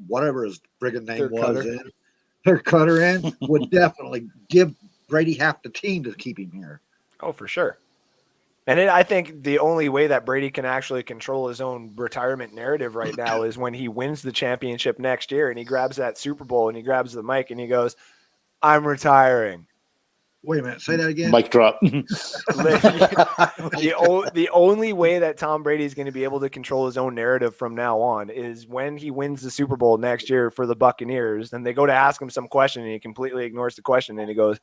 whatever his friggin' name Dirk was, Cutter. in, Dirk Cutter in, would definitely give Brady half the team to keep him here. Oh, for sure. And I think the only way that Brady can actually control his own retirement narrative right now is when he wins the championship next year and he grabs that Super Bowl and he grabs the mic and he goes, I'm retiring. Wait a minute, say that again. Mic drop. The only way that Tom Brady is going to be able to control his own narrative from now on is when he wins the Super Bowl next year for the Buccaneers. And they go to ask him some question and he completely ignores the question and he goes,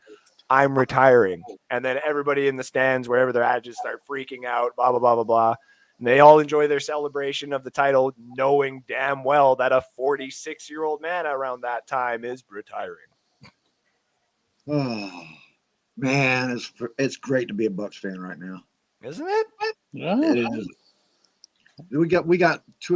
I'm retiring. And then everybody in the stands, wherever they're at, just start freaking out, blah, blah, blah, blah, blah. And they all enjoy their celebration of the title, knowing damn well that a 46-year-old man around that time is retiring. Oh man, it's great to be a Bucks fan right now. Isn't it? Yeah. It is. We got two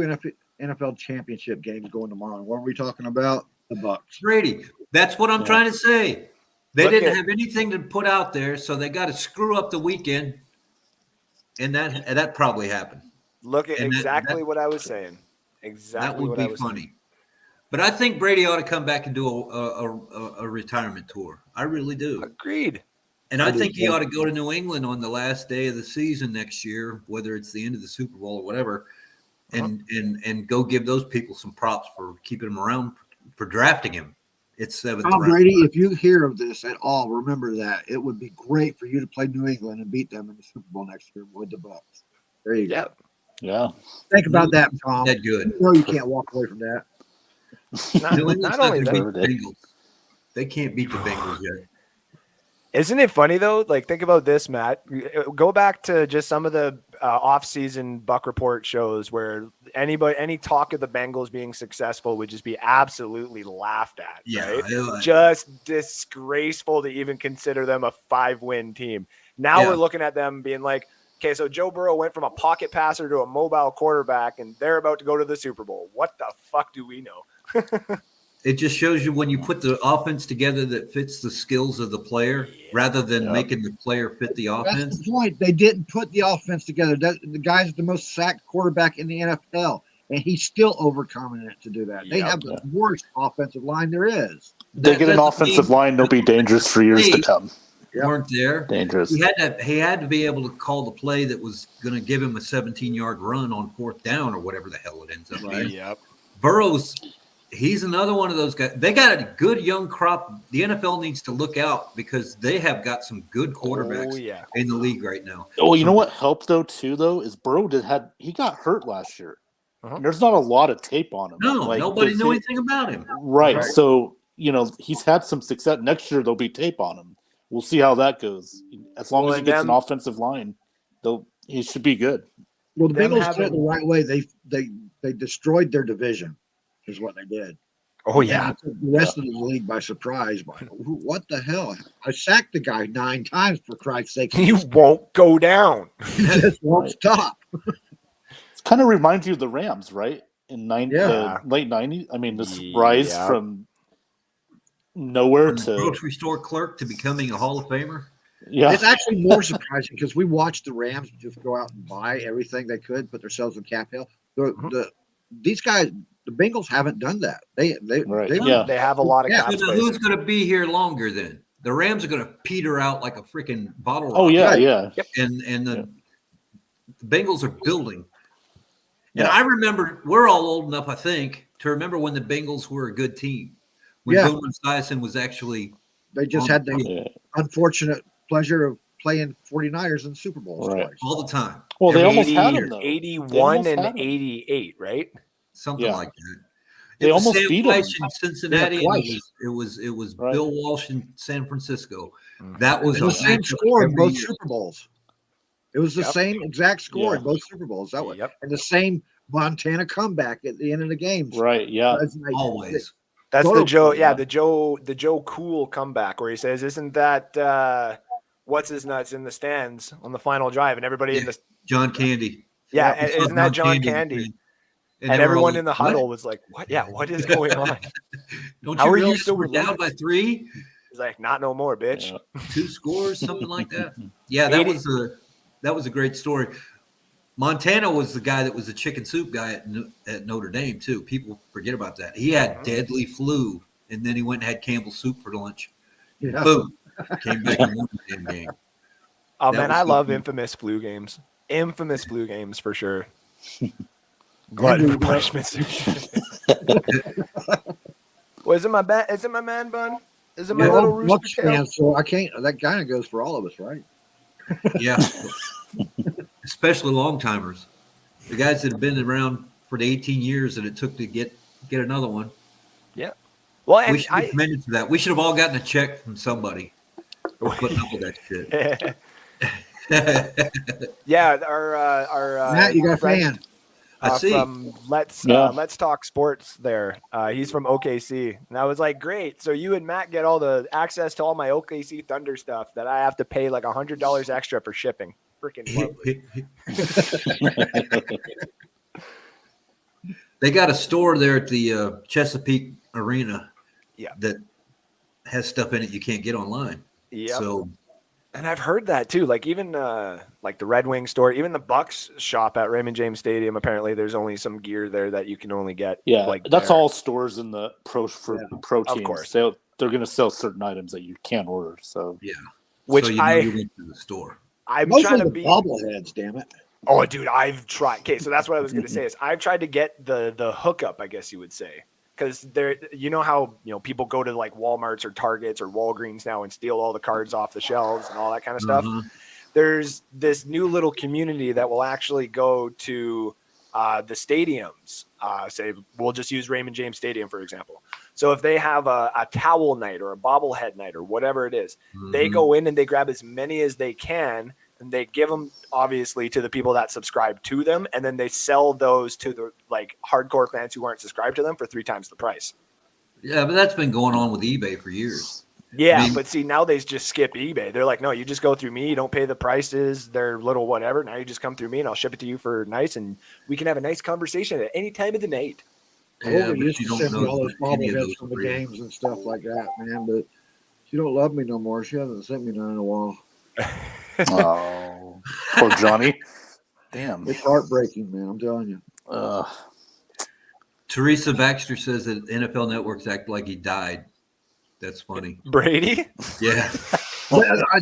NFL championship games going tomorrow. What are we talking about? The Bucks. Brady. That's what I'm trying to say. They Look didn't at- have anything to put out there, so they got to screw up the weekend, and that probably happened. Look at And that- exactly what I was saying. That Exactly would what I be was funny. saying. But I think Brady ought to come back and do a retirement tour. I really do. Agreed. And I think he ought to go to New England on the last day of the season next year, whether it's the end of the Super Bowl or whatever, and go give those people some props for keeping him around, for drafting him. It's seventh Tom round. Brady, if you hear of this at all, remember that it would be great for you to play New England and beat them in the Super Bowl next year with the Bucks. There you go. Yeah. Yeah. Think about that, Tom. That good. You know you can't walk away from that. Not, New England's not not only gonna that, beat the Bengals. They can't beat the Bengals yet. isn't it funny though? Like, think about this, Matt. Go back to just some of the off-season Buck Report shows where any talk of the Bengals being successful would just be absolutely laughed at. Yeah, right? Just disgraceful to even consider them a 5-win team. Now Yeah. we're looking at them being like, okay, so Joe Burrow went from a pocket passer to a mobile quarterback, and they're about to go to the Super Bowl. What the fuck do we know? It just shows you when you put the offense together that fits the skills of the player rather than making the player fit the That's offense. the point. They didn't put the offense together. The guy's the most sacked quarterback in the NFL, and he's still overconfident to do that. They have the worst offensive line there is. They That get an doesn't offensive mean line, they'll be dangerous for years to Hey. come. Yep. weren't there. Dangerous. He had to be able to call the play that was going to give him a 17-yard run on 4th down or whatever the hell it ends up being. Yep. Burrow's he's another one of those guys. They got a good young crop. The NFL needs to look out because they have got some good quarterbacks in the league right now. Oh, you know what helped though is Burrow he got hurt last year. And there's not a lot of tape on him. No, nobody knew anything about him. Right. So, he's had some success. Next year there'll be tape on him. We'll see how that goes. As long as he gets an offensive line, he should be good. Well, the Bengals did it the right way. They destroyed their division, is what they did. Oh yeah. The rest of the league by surprise. What the hell? I sacked the guy 9 times for Christ's sake. He won't go down. He just won't stop. It kind of reminds you of the Rams, right? In late 90s. I mean, this rise from nowhere to grocery store clerk to becoming a Hall of Famer. Yeah, it's actually more surprising because we watched the Rams just go out and buy everything they could, put themselves in cap hell. These guys, the Bengals, haven't done that. They have a lot of cap So now who's going to be here longer then? The Rams are going to peter out like a freaking bottle. Oh yeah, rocket. yeah. Yep. And the Bengals are building. And I remember we're all old enough, I think, to remember when the Bengals were a good team. when Yeah. Boomer Esiason was actually They just on had the the field unfortunate pleasure of playing 49ers in Super Bowls Right. twice. all the time. Well, they Every almost had year, him though. They 81 almost and had him. 88, right? something Yeah. like that. They It was almost Sam beat Weiss him. in Cincinnati, Yeah, and twice. it was Right. Bill Walsh in San Francisco. That was And a the same matchup score in every both year. Super Bowls. It was the Yep. same exact score Yeah. in both Super Bowls. That was, Yep. and the same Montana comeback at the end of the games. Right. Yeah. It's like- Always. That's Photo the Joe, yeah. the Joe Cool comeback where he says, "Isn't that what's his nuts in the stands on the final drive?" And everybody in the John Candy. yeah, Yep. isn't that John Candy? And everyone in the huddle was like, "What? Yeah, what is going on?" Don't How you are you realize so we're down by 3? He's like, "Not no more, bitch." Yeah. 2 scores, something like that. Yeah, that 80 was a great story. Montana was the guy that was the chicken soup guy at Notre Dame too. People forget about that. He had deadly flu, and then he went and had Campbell soup for lunch. Yeah. Boom, came back and won the damn game. Oh That man, was I so love cool. infamous flu games. Infamous flu games for sure. I Glutton do for that. punishment. Well, is it my man bun? Is it my We're little all rooster Bucks tail? fans, so I can't. That kind of goes for all of us, right? Yeah, especially long timers, the guys that have been around for the 18 years that it took to get another one. Well, We and should be commended for that. We should have all gotten a check from somebody for putting up with that shit. yeah, our Matt, you got a friend, fan. I see. from Let's Talk Sports there. He's from OKC. And I was like, great. So you and Matt get all the access to all my OKC Thunder stuff that I have to pay like $100 extra for shipping. Freaking lovely. They got a store there at the Chesapeake Arena that has stuff in it you can't get online. Yeah. So, And I've heard that too. Like even like the Red Wing store, even the Bucks shop at Raymond James Stadium. Apparently, there's only some gear there that you can only get. Yeah, like that's there. all stores in the pro teams. course. They're going to sell certain items that you can't order. So yeah. Which so you know you went to the store. I'm Mostly trying to the be. bobbleheads, damn it. Oh, dude, I've tried. Okay, so that's what I was going to say is I've tried to get the hookup, I guess you would say, because there, you know how people go to like Walmarts or Targets or Walgreens now and steal all the cards off the shelves and all that kind of stuff. There's this new little community that will actually go to the stadiums. Say we'll just use Raymond James Stadium for example. So if they have a towel night or a bobblehead night or whatever it is, they go in and they grab as many as they can. And they give them obviously to the people that subscribe to them, and then they sell those to the like hardcore fans who aren't subscribed to them for 3 times the price. Yeah, but that's been going on with eBay for years. Yeah, I mean, but see now they just skip eBay. They're like, no, you just go through me. You don't pay the prices. They're little whatever. Now you just come through me, and I'll ship it to you for nice, and we can have a nice conversation at any time of the night. Yeah, Hogan but used you to don't send me know all those any of bobbleheads those from the are real. games and stuff like that, man. But she don't love me no more. She hasn't sent me none in a while. Oh, poor Johnny. Damn. It's heartbreaking, man. I'm telling you. Teresa Baxter says that NFL networks act like he died. That's funny. Brady? Yeah.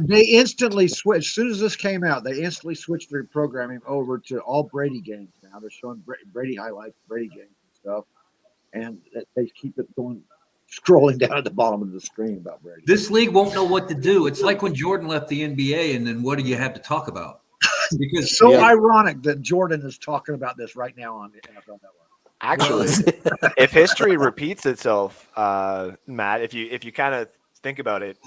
They instantly switched. As soon as this came out, they instantly switched their programming over to all Brady games now. They're showing Brady highlights, Brady games and stuff. And they keep it going, scrolling down at the bottom of the screen about Brady. This league won't know what to do. It's like when Jordan left the NBA, and then what do you have to talk about? Because It's so ironic that Jordan is talking about this right now on the NFL Network. Actually, if history repeats itself, Matt, if you kind of think about it,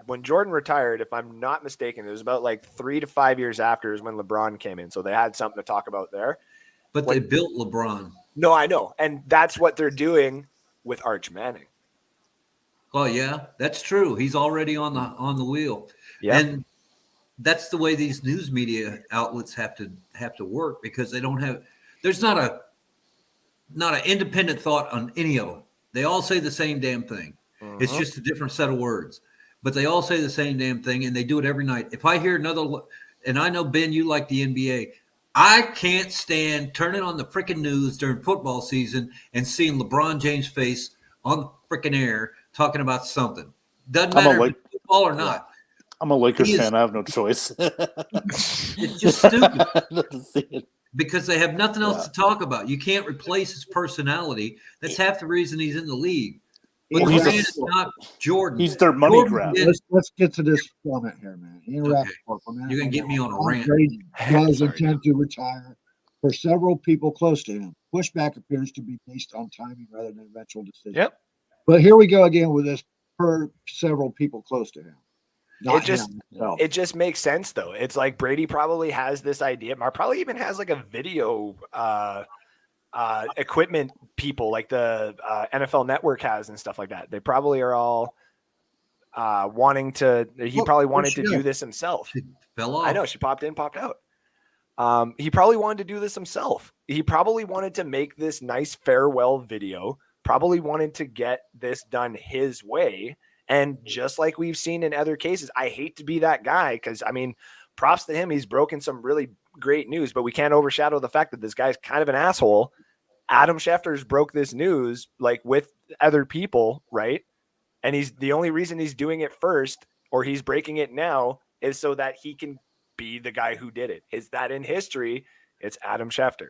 when Jordan retired, if I'm not mistaken, it was about like 3 to 5 years after is when LeBron came in. So they had something to talk about there. But they built LeBron. No, I know. And that's what they're doing with Arch Manning. Oh yeah, that's true. He's already on the wheel. Yeah. And that's the way these news media outlets have to work, because they don't have, there's not an independent thought on any of them. They all say the same damn thing. It's just a different set of words, but they all say the same damn thing, and they do it every night. If I hear another, and I know, Ben, you like the NBA, I can't stand turning on the freaking news during football season and seeing LeBron James' face on the freaking air talking about something. Doesn't matter if it's football or not. I'm a Lakers fan. I have no choice. It's just stupid. Because they have nothing else to talk about. You can't replace his personality. That's half the reason he's in the league. He But he's Durant a- is not Jordan. He's their money Jordan grab. did- let's get to this comment here, man. Okay. You're gonna get me on a rant. Brady does Sorry. intend to retire for several people close to him. Pushback appears to be based on timing rather than eventual decision. Yep. But here we go again with this per several people close to him. Not It just- him himself. It just makes sense though. It's like Brady probably has this idea. Probably even has like a video equipment people like the NFL Network has and stuff like that. They probably are all wanting to. He Look, probably where'd wanted she to go? do this himself. She fell off. I know she popped in, popped out. He probably wanted to do this himself. He probably wanted to make this nice farewell video. Probably wanted to get this done his way. And just like we've seen in other cases, I hate to be that guy because, I mean, props to him. He's broken some really great news, but we can't overshadow the fact that this guy's kind of an asshole. Adam Schefter's broke this news like with other people, right? And he's the only reason he's doing it first or he's breaking it now is so that he can be the guy who did it. Is that in history? It's Adam Schefter.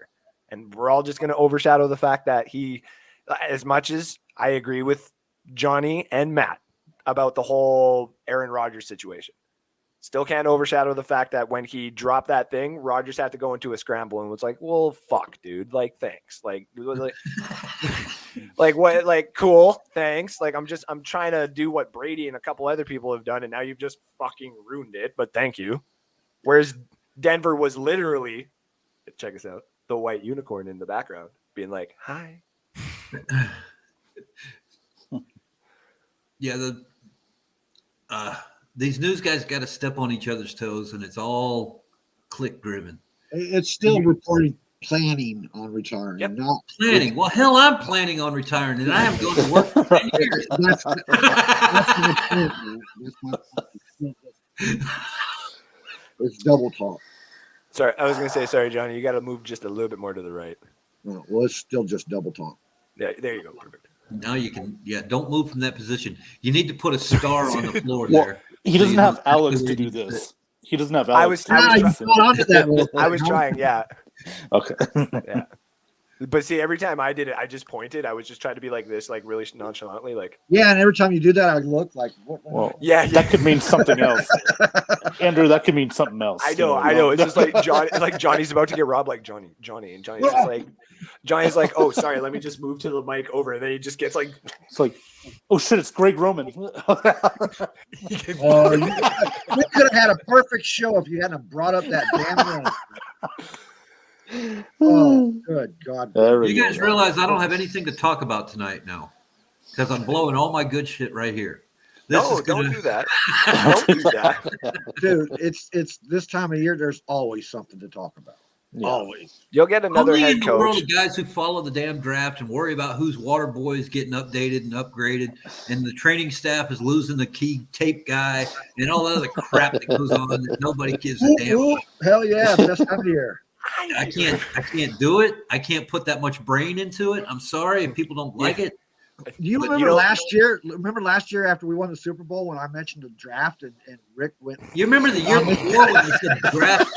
And we're all just going to overshadow the fact that he, as much as I agree with Johnny and Matt about the whole Aaron Rodgers situation, still can't overshadow the fact that when he dropped that thing, Rodgers had to go into a scramble and was like, well, fuck, dude. Like, thanks. Like what, like, cool. Thanks. Like, I'm trying to do what Brady and a couple other people have done. And now you've just fucking ruined it, but thank you. Whereas Denver was literally, check us out, the white unicorn in the background being like, hi. Yeah, these news guys got to step on each other's toes, and it's all click driven. It's still reporting planning on retiring, Yep. not Planning. Well, hell, I'm planning on retiring, and I haven't gone to work for 10 years. That's my point, man. That's my point. It's double talk. Sorry, I was going to say, sorry, Johnny, you got to move just a little bit more to the right. No, well, it's still just double talk. Yeah, there you go. Perfect. Now you can, don't move from that position. You need to put a star on the floor Well, there. He doesn't So you have know Alex exactly to where do you fit. this. He doesn't have I Alex. was to do Ah, you this. caught onto that little I was trying, yeah. Okay. Yeah. But see, every time I did it, I just pointed. I was just trying to be like this, like really nonchalantly, like, Yeah, and every time you do that, I look like, what? Well, yeah. that could mean something else. Andrew, that could mean something else. I know. It's just like Johnny's about to get robbed, like Johnny, and Johnny's just like, oh, sorry, let me just move to the mic over, and then he just gets like, It's like, oh shit, it's Greg Roman. Oh, you could have had a perfect show if you hadn't brought up that damn one. Oh, good God. There we You go. guys realize I don't have anything to talk about tonight now because I'm blowing all my good shit right here. no, don't do that. Don't do that. Dude, it's this time of year, there's always something to talk about. Yeah. Always. You'll get another Only head in the world coach. of guys who follow the damn draft and worry about whose water boy is getting updated and upgraded, and the training staff is losing the key tape guy and all that other crap that goes on that nobody gives a damn. Ooh, hell yeah, best time of year. I can't do it. I can't put that much brain into it. I'm sorry if people don't like it. Do you But remember last year? Remember last year after we won the Super Bowl when I mentioned the draft and Rick went? You remember the year before when they said draft?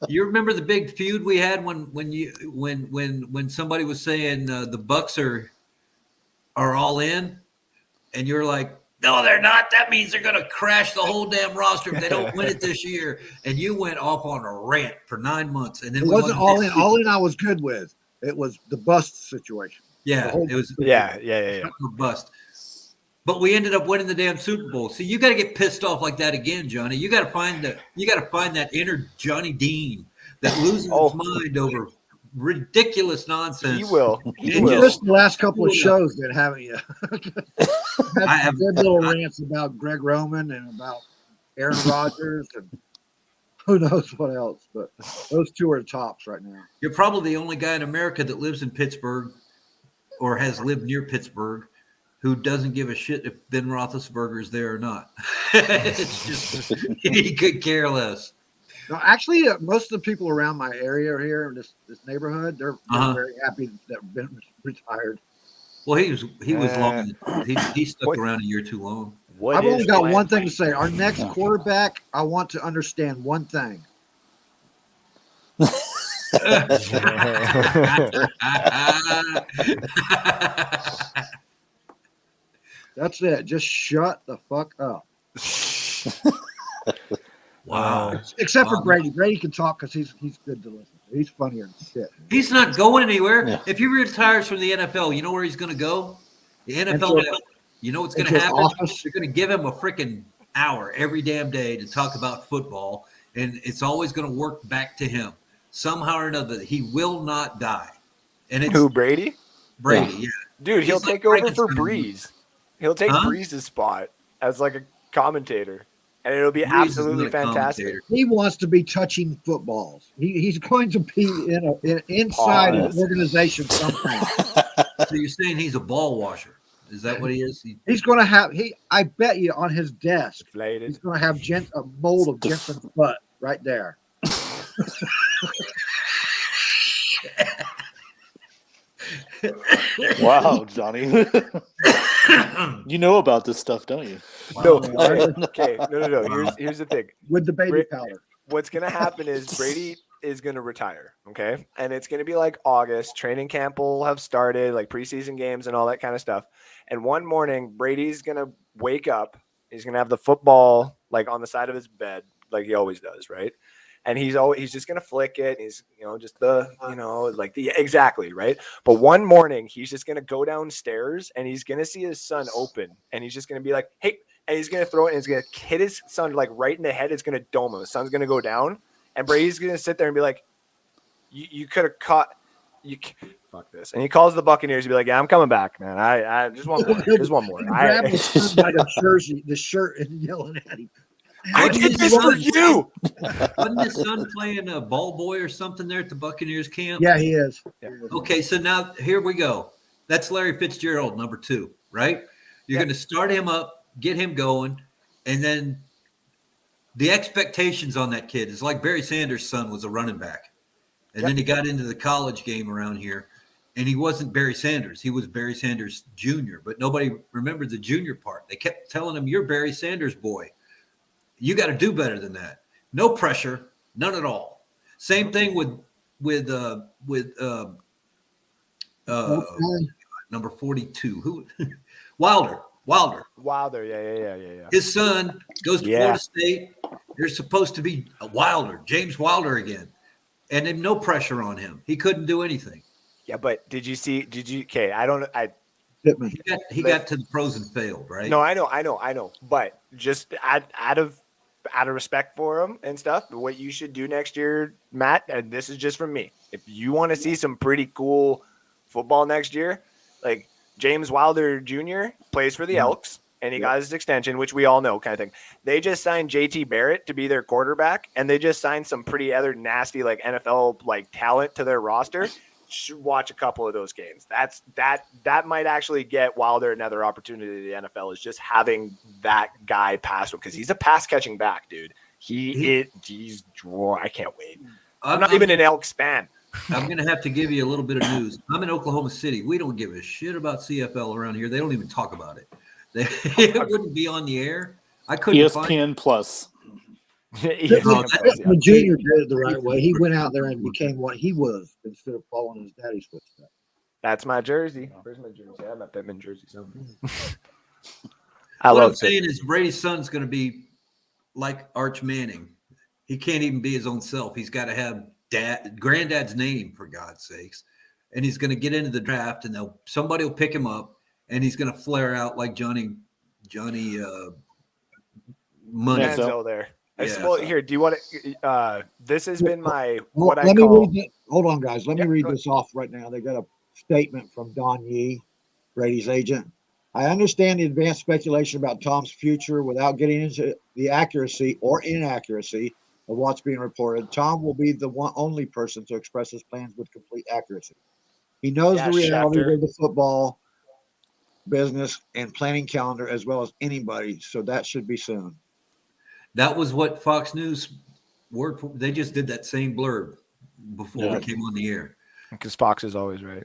You remember the big feud we had when somebody was saying the Bucks are all in, and you're like, no, they're not. That means they're going to crash the whole damn roster if they don't win it this year. And you went off on a rant for 9 months, and then It we wasn't won all the in. All in, I was good with. It was the bust situation. Yeah, it was Yeah. or bust. But we ended up winning the damn Super Bowl. So you got to get pissed off like that again, Johnny. You got to find that inner Johnny Dean that loses his mind over ridiculous nonsense. He will. You listened to the last couple of shows, then, haven't you? I have good little rants about Greg Roman and about Aaron Rodgers and who knows what else. But those two are the tops right now. You're probably the only guy in America that lives in Pittsburgh or has lived near Pittsburgh who doesn't give a shit if Ben Roethlisberger is there or not. It's just he could care less. No, actually, most of the people around my area here in this neighborhood, they're very happy that Ben retired. Well, he was long. He stuck around a year too long. I've only got one thing to say. Our next quarterback, I want to understand one thing. That's it. Just shut the fuck up. Wow. Except for Brady. Brady can talk because he's good to listen to. He's funnier than shit. He's not going anywhere. Yeah. If he retires from the NFL, you know where he's going to go? The NFL. Into- You know what's going to into happen? office? They're going to give him a freaking hour every damn day to talk about football, and it's always going to work back to him somehow or another. He will not die. And it's Who, Brady? Brady. Yeah. Dude, he'll He's like take over for Frankenstein. Breeze. He'll take Huh? Breeze's spot as like a commentator, and it'll be Breeze is absolutely not a fantastic. commentator. He wants to be touching footballs. He's going to be inside an Pause. organization somehow. So you're saying he's a ball washer? Is that what he is? He's going to have I bet you on his desk he's Deflated. going to have a mold of Jensen's butt right there. Wow, Johnny. You know about this stuff, don't you? No, okay, no. Here's the thing. With the baby Bra- powder. What's gonna happen is Brady is gonna retire, okay, and it's gonna be like August. Training camp will have started, like preseason games and all that kind of stuff. And one morning, Brady's gonna wake up. He's gonna have the football like on the side of his bed, like he always does, right? And he's just gonna flick it. He's just exactly right. But one morning he's just gonna go downstairs and he's gonna see his son open, and he's just gonna be like, "Hey!" And he's gonna throw it, and he's gonna hit his son like right in the head. It's gonna dome him. His son's gonna go down, and Brady's gonna sit there and be like, "You could have caught you." Fuck this. And he calls the Buccaneers. He'd be like, "Yeah, I'm coming back, man. I just one more. Just one more." Grab his son by the shirt, and yelling at him. I did this for you. Wasn't his son playing a ball boy or something there at the Buccaneers camp? Yeah, he is. Yeah. Okay, so now here we go. That's Larry Fitzgerald, number 2, right? You're going to start him up, get him going, and then the expectations on that kid is like Barry Sanders' son was a running back. And then he got into the college game around here, and he wasn't Barry Sanders. He was Barry Sanders Jr., but nobody remembered the junior part. They kept telling him, "You're Barry Sanders' boy. You got to do better than that." No pressure, none at all. Same thing with number 42. Who? Wilder. Wilder. Yeah. His son goes to Florida State. There's supposed to be a Wilder, James Wilder again, and then no pressure on him. He couldn't do anything. Yeah, but did you? Okay, He got to the pros and failed, right? No, I know. But just out of respect for him and stuff, what you should do next year, Matt, and this is just from me, if you want to see some pretty cool football next year, like James Wilder Jr. plays for the Elks, and he got his extension, which we all know kind of thing. They just signed JT Barrett to be their quarterback, and they just signed some pretty other nasty like NFL like talent to their roster. Should watch a couple of those games. That might actually get Wilder another opportunity in the NFL, is just having that guy pass him, because he's a pass catching back, dude. I can't wait. I'm not even an Elks fan. I'm going to have to give you a little bit of news. I'm in Oklahoma City. We don't give a shit about CFL around here. They don't even talk about it. It wouldn't be on the air. I couldn't ESPN Plus. The junior did it the right way. He went out there and became what he was instead of following his daddy's footsteps. That's my jersey. Where's my jersey? I have my Pittman jersey somewhere. What I'm saying is Brady's son's going to be like Arch Manning. He can't even be his own self. He's got to have granddad's name, for God's sakes. And he's going to get into the draft, and somebody will pick him up, and he's going to flare out like Johnny Money. Manziel there. Yeah. Well, here, do you want to? This has been my Hold on, guys. Let me read this off right now. They got a statement from Don Yee, Brady's agent. I understand the advanced speculation about Tom's future without getting into the accuracy or inaccuracy of what's being reported. Tom will be the only person to express his plans with complete accuracy. He knows the reality of the football business and planning calendar as well as anybody, so that should be soon. That was what Fox News they just did that same blurb before we came on the air. Because Fox is always right.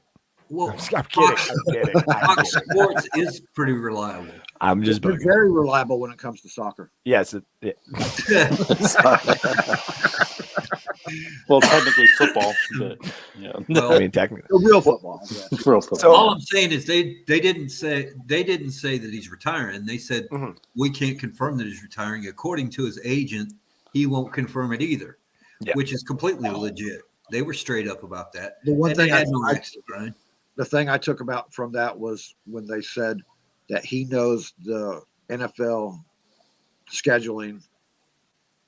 Well, I'm kidding. Fox Sports is pretty reliable. I'm just They're very reliable when it comes to soccer. Yes. Well, technically football, but yeah. Well, I mean, technically. The real football. Yeah. Real football. So- all I'm saying is they didn't say that he's retiring. They said Mhm. we can't confirm that he's retiring. According to his agent, he won't confirm it either, Yeah. which is completely legit. They were straight up about that. The one And thing they had no I- axe to grind. The thing I took about from that was when they said that he knows the NFL scheduling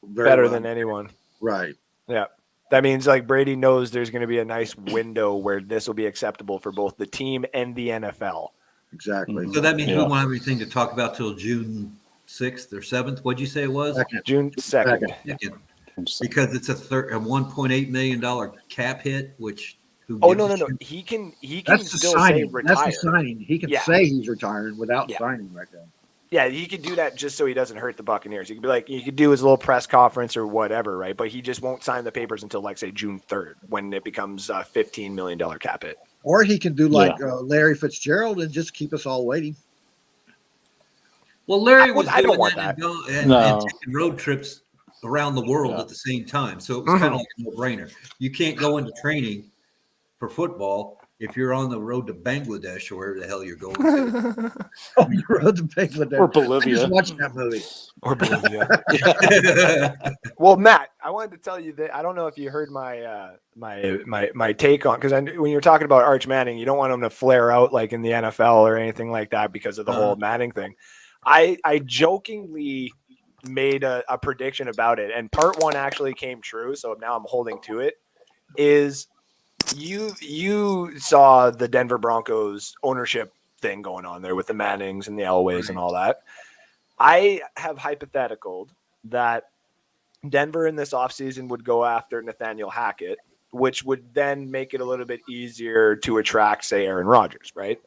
very Better well. than anyone. Right. Yeah. That means like Brady knows there's going to be a nice window where this will be acceptable for both the team and the NFL. Exactly. Mhm. So that means we Yeah. won't have anything to talk about till June 6th or 7th. What'd you say it was? Second. June 2nd. Second. Because it's a $1.8 million cap hit, which who Oh, gives no, a no, no. shit? He can That's the still say signing. retire. That's the signing. He can Yeah. say he's retiring without Yeah. signing right now. Yeah, he could do that just so he doesn't hurt the Buccaneers. He could be like, he could do his little press conference or whatever, right? But he just won't sign the papers until, like, say, June 3rd, when it becomes a $15 million cap hit. Or he can do like Larry Fitzgerald and just keep us all waiting. Well, Larry I was don't doing want that, that. and No. taking road trips around the world Yeah. at the same time. So it was Mm-hmm. kind of like a no-brainer. You can't go into training for football if you're on the road to Bangladesh or wherever the hell you're going to. On the road to Bangladesh. Or I Bolivia. just watched that movie. Or Bolivia. Well, Matt, I wanted to tell you that I don't know if you heard my my take on, because when you're talking about Arch Manning, you don't want him to flare out like in the NFL or anything like that because of the whole Manning thing. I jokingly made a prediction about it, and part one actually came true, so now I'm holding to it. Is you saw the Denver Broncos ownership thing going on there with the Mannings and the Elways and all that. I have hypothetical that Denver in this offseason would go after Nathaniel Hackett, which would then make it a little bit easier to attract, say, Aaron Rodgers, right?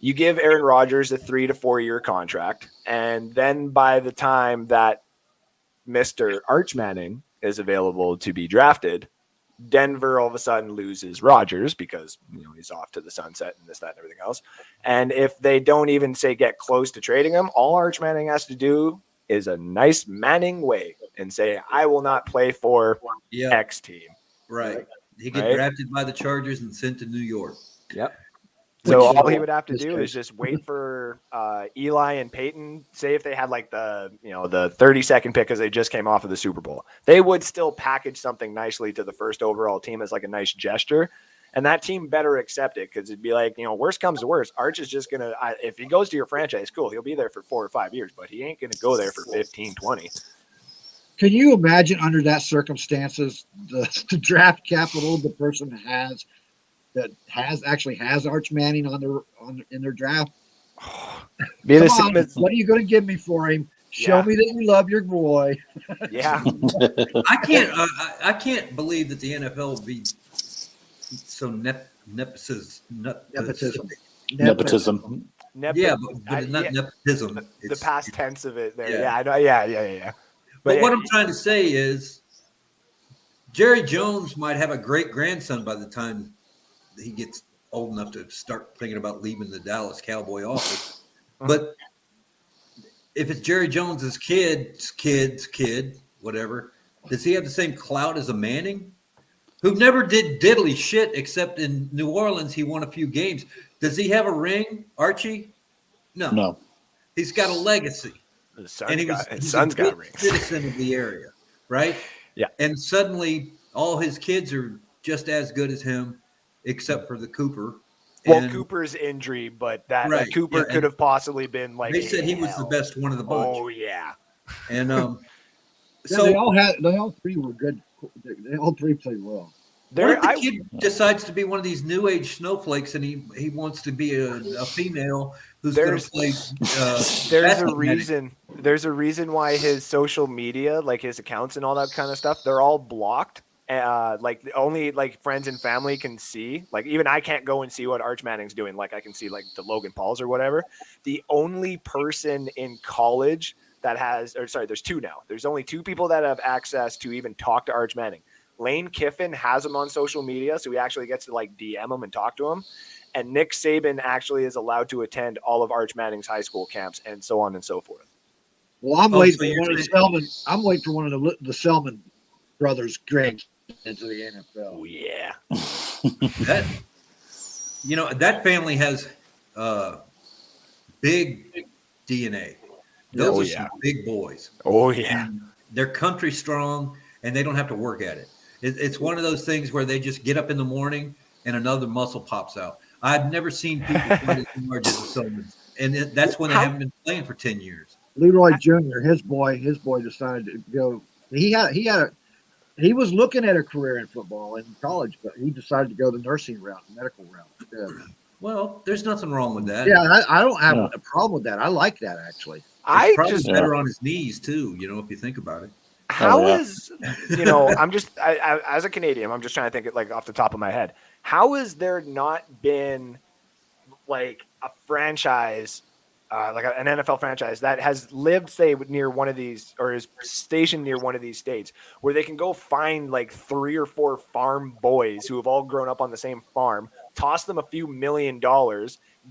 You give Aaron Rodgers a 3 to 4 year contract, and then by the time that Mr. Arch Manning is available to be drafted, Denver all of a sudden loses Rodgers because he's off to the sunset and this, that, and everything else. And if they don't even say get close to trading him, all Arch Manning has to do is a nice Manning way and say, I will not play for X team. Right. He get drafted by the Chargers and sent to New York. Yep. So all he would have to do is just wait for Eli and Peyton. Say if they had like the 32nd pick because they just came off of the Super Bowl, they would still package something nicely to the first overall team as like a nice gesture, and that team better accept it because it'd be like, worst comes to worst, Arch is just gonna if he goes to your franchise, cool, he'll be there for 4 or 5 years, but he ain't gonna go there for 15, 20. Can you imagine under that circumstances the draft capital the person has Arch Manning in their draft? Be the Come same on, as, what are you going to give me for him? Show me that you love your boy. yeah. I can't believe that the NFL will be so nepotism. Nepotism. Yeah, but not nepotism. The past tense of it there. Yeah. Yeah, I know. Yeah. But what I'm trying to say is Jerry Jones might have a great grandson by the time he gets old enough to start thinking about leaving the Dallas Cowboy office. But if it's Jerry Jones's kid, whatever, does he have the same clout as a Manning, who never did diddly shit except in New Orleans? He won a few games. Does he have a ring, Archie? No. He's got a legacy. His He's son's a got good rings. citizen of the area, right? Yeah. And suddenly all his kids are just as good as him, except for the Cooper. Well, And Cooper's injury, but that Right, Cooper yeah, could and have possibly been like. they said he was the best one of the bunch. Oh yeah. And So they all three were good. They all three played well. what if the kid decides to be one of these new age snowflakes and he wants to be a female who's going to play? There's a reason why his social media, like his accounts and all that kind of stuff, they're all blocked. Like only like friends and family can see. Like even I can't go and see what Arch Manning's doing. Like I can see like the Logan Pauls or whatever. The only person in college that there's two now. There's only two people that have access to even talk to Arch Manning. Lane Kiffin has him on social media, so he actually gets to like DM him and talk to him. And Nick Saban actually is allowed to attend all of Arch Manning's high school camps and so on and so forth. Well, I'm waiting for one of the Selman brothers' into the NFL. Oh yeah. That that family has big DNA. Those Oh, are yeah. some big boys. Oh yeah. And they're country strong, and they don't have to work at it. It's one of those things where they just get up in the morning and another muscle pops out. I've never seen people fight as large as the Sullivans, and that's when they haven't been playing for 10 years. Leroy Jr., his boy decided to go. He was looking at a career in football in college, but he decided to go the nursing route, the medical route. Yeah, Well, there's nothing wrong with that. I don't have a problem with that. I like that actually. It's probably better on his knees too, if you think about it. How is I'm just I, as a Canadian, I'm just trying to think it like off the top of my head. How has there not been like a franchise, like an NFL franchise that has lived, say, near one of these or is stationed near one of these states where they can go find like 3 or 4 farm boys who have all grown up on the same farm, toss them a few $1 million,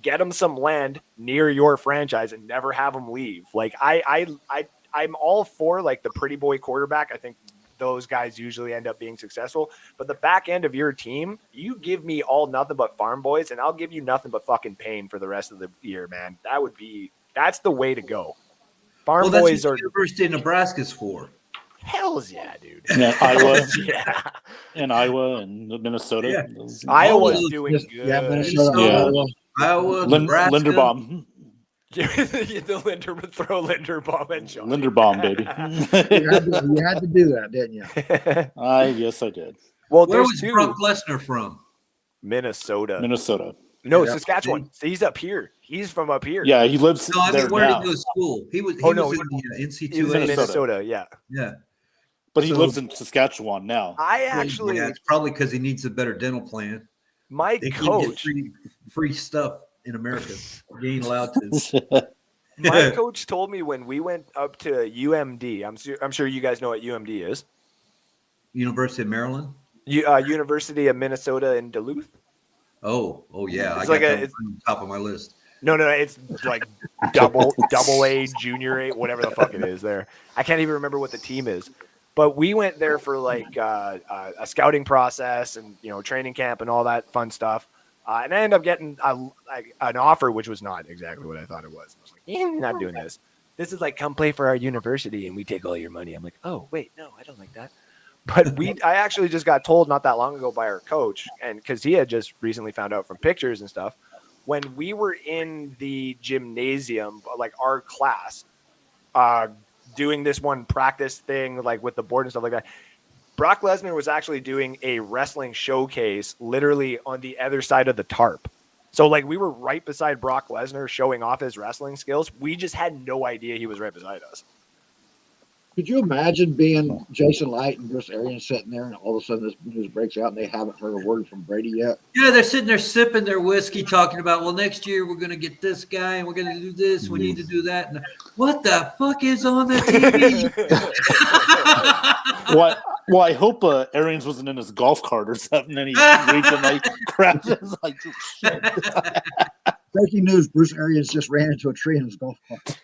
get them some land near your franchise and never have them leave? Like I'm all for like the pretty boy quarterback. I think those guys usually end up being successful. But the back end of your team, you give me all nothing but farm boys, and I'll give you nothing but fucking pain for the rest of the year, man. That's the way to go. Farm boys are University of Nebraska's for. Hells yeah, dude. Yeah, Iowa. Yeah. In Iowa and Minnesota. Yeah. Iowa's doing good. Yeah, Minnesota. Iowa, Nebraska. Linderbaum. Throw Linderbaum and Sean. Linderbaum, baby. You had to do that, didn't you? I guess I did. Well, Where there's was two. Brock Lesnar from? Minnesota. Yeah. No, Saskatchewan. So he's up here. He's from up here. Yeah, he lives No, I there mean, where now. did he go to school? He was in the NC2A. He was in Minnesota. Minnesota, yeah. Yeah. But he lives in Saskatchewan now. I actually, it's probably because he needs a better dental plan. my They can get coach, free stuff in America. He ain't allowed to. my coach told me when we went up to UMD. I'm sure you guys know what UMD is. University of Maryland. University of Minnesota in Duluth. Oh yeah. It's I like got that on top of my list. No, it's like double A, junior A, whatever the fuck it is there. I can't even remember what the team is. But we went there for like a scouting process and training camp and all that fun stuff. And I ended up getting an offer, which was not exactly what I thought it was. I was like, you're not doing this. This is like, come play for our university and we take all your money. I'm like, oh, wait, no, I don't like that. But I actually just got told not that long ago by our coach, and because he had just recently found out from pictures and stuff, when we were in the gymnasium, like our class, doing this one practice thing, like with the board and stuff like that, Brock Lesnar was actually doing a wrestling showcase literally on the other side of the tarp. So like we were right beside Brock Lesnar showing off his wrestling skills. We just had no idea he was right beside us. Could you imagine being Jason Light and Bruce Arians sitting there and all of a sudden this news breaks out and they haven't heard a word from Brady yet? Yeah, they're sitting there sipping their whiskey, talking about, well, next year we're going to get this guy and we're going to do this. We need to do that. And what the fuck is on the TV? Well, I hope Arians wasn't in his golf cart or something, and he reached and like crashes. Like, shit. Breaking news: Bruce Arians just ran into a tree in his golf cart.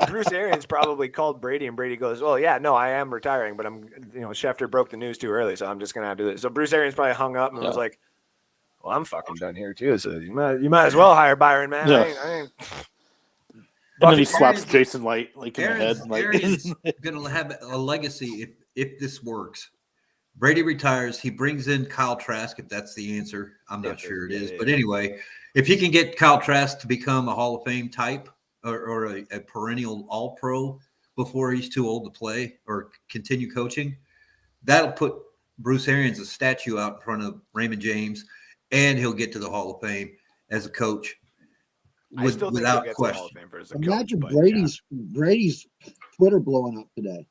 Bruce Arians probably called Brady, and Brady goes, "Well, yeah, no, I am retiring, but I'm, Schefter broke the news too early, so I'm just gonna have to do this." So Bruce Arians probably hung up and was like, "Well, I'm fucking done here too, so you might as well hire Byron, man." Yeah. I ain't... And then he slaps Jason Light like in the head. Like, Arians gonna have a legacy if this works. Brady retires. He brings in Kyle Trask, if that's the answer. I'm not sure it is. But anyway, if he can get Kyle Trask to become a Hall of Fame type or a perennial All-Pro before he's too old to play or continue coaching, that'll put Bruce Arians a statue out in front of Raymond James, and he'll get to the Hall of Fame as a coach without question. Imagine Brady's Twitter blowing up today.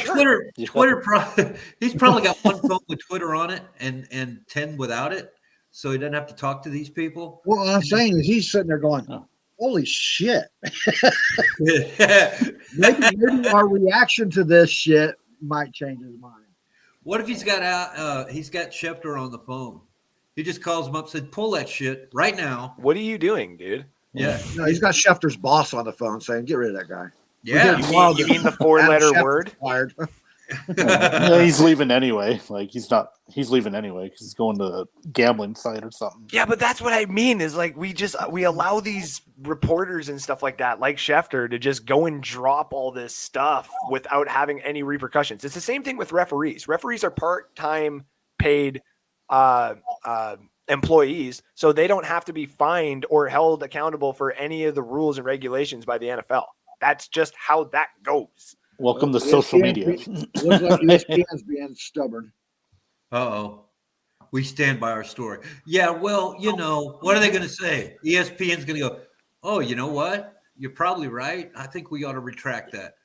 Twitter. He's probably got one phone with Twitter on it and 10 without it, so he doesn't have to talk to these people. Well, what I'm saying is he's sitting there going, "Holy shit!" maybe our reaction to this shit might change his mind. What if he's got he's got Schefter on the phone? He just calls him up, said, "Pull that shit right now." What are you doing, dude? Yeah, no, he's got Schefter's boss on the phone saying, "Get rid of that guy." Yeah, you mean the 4-letter word? Fired. Yeah, he's leaving anyway. Like he's leaving anyway because he's going to a gambling site or something. Yeah, but that's what I mean is like we allow these reporters and stuff like that, like Schefter, to just go and drop all this stuff without having any repercussions. It's the same thing with referees. Referees are part-time paid employees, so they don't have to be fined or held accountable for any of the rules and regulations by the NFL. That's just how that goes. Welcome to social media. Looks like ESPN's being stubborn. Uh-oh. We stand by our story. Yeah, well, what are they going to say? ESPN's going to go, oh, you know what? You're probably right. I think we ought to retract that.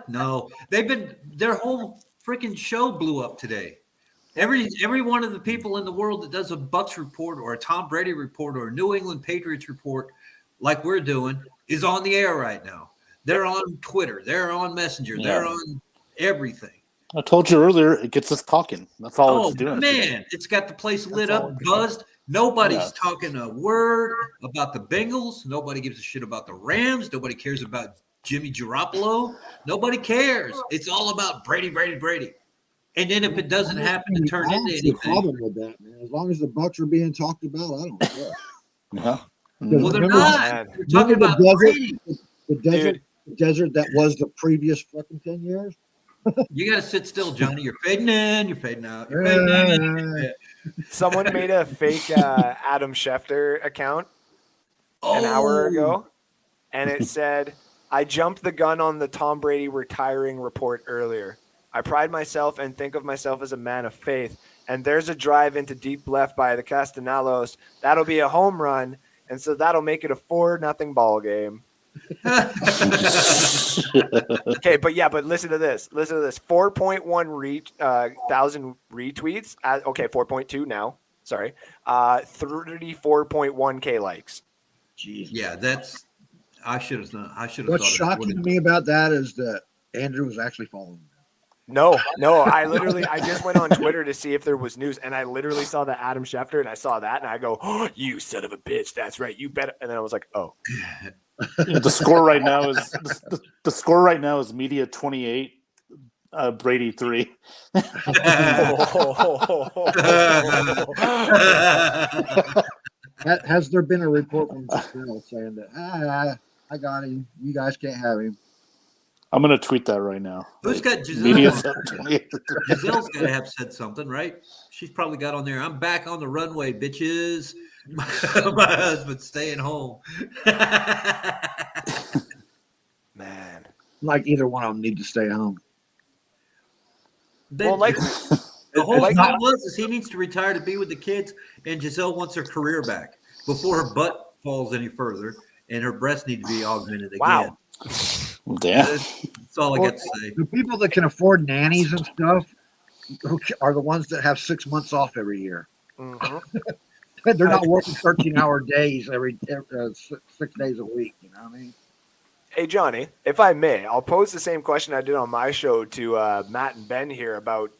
No. Their whole freaking show blew up today. Every one of the people in the world that does a Bucks report or a Tom Brady report or a New England Patriots report like we're doing is on the air right now. They're on Twitter. They're on Messenger. Yeah. They're on everything. I told you earlier, it gets us talking. That's all it's doing. Oh, man. It's got the place lit up, buzzed. Nobody's talking a word about the Bengals. Nobody gives a shit about the Rams. Nobody cares about Jimmy Garoppolo. Nobody cares. It's all about Brady. And then if it doesn't happen to turn into anything. Problem with that, man. As long as the Bucks are being talked about, I don't care. Yeah. Well, they're not. They're talking about Brady. The desert that was the previous fucking 10 years. You got to sit still, Johnny. You're fading in. You're fading out. You're fading in. Someone made a fake Adam Schefter account an hour ago, and it said, I jumped the gun on the Tom Brady retiring report earlier. I pride myself and think of myself as a man of faith. And there's a drive into deep left by the Castellanos. That'll be a home run. And so that'll make it a 4-0 ball game. Okay, but listen to this. 4.1 thousand retweets. Okay, 4.2 now. Sorry. 34.1K likes. Jeez. Yeah, I should have done. What's shocking to me about that is that Andrew was actually following them. No. I just went on Twitter to see if there was news, and I literally saw the Adam Schefter, and I saw that, and I go, oh, you son of a bitch, that's right, you bet. And then I was like, oh. The score right now is Media 28, Brady 3. Has there been a report from Giselle saying that I got him, you guys can't have him? I'm going to tweet that right now. Who's got Giselle? Giselle's got to have said something, right? She's probably got on there, I'm back on the runway, bitches. My husband's staying home. Man. Like either one of them need to stay home. The whole thing is he needs to retire to be with the kids, and Giselle wants her career back before her butt falls any further, and her breasts need to be augmented again. Wow. Yeah. That's all I got to say. The people that can afford nannies and stuff are the ones that have 6 months off every year. Mm-hmm. They're not working 13-hour days every 6 days a week. You know what I mean? Hey, Johnny, if I may, I'll pose the same question I did on my show to Matt and Ben here about,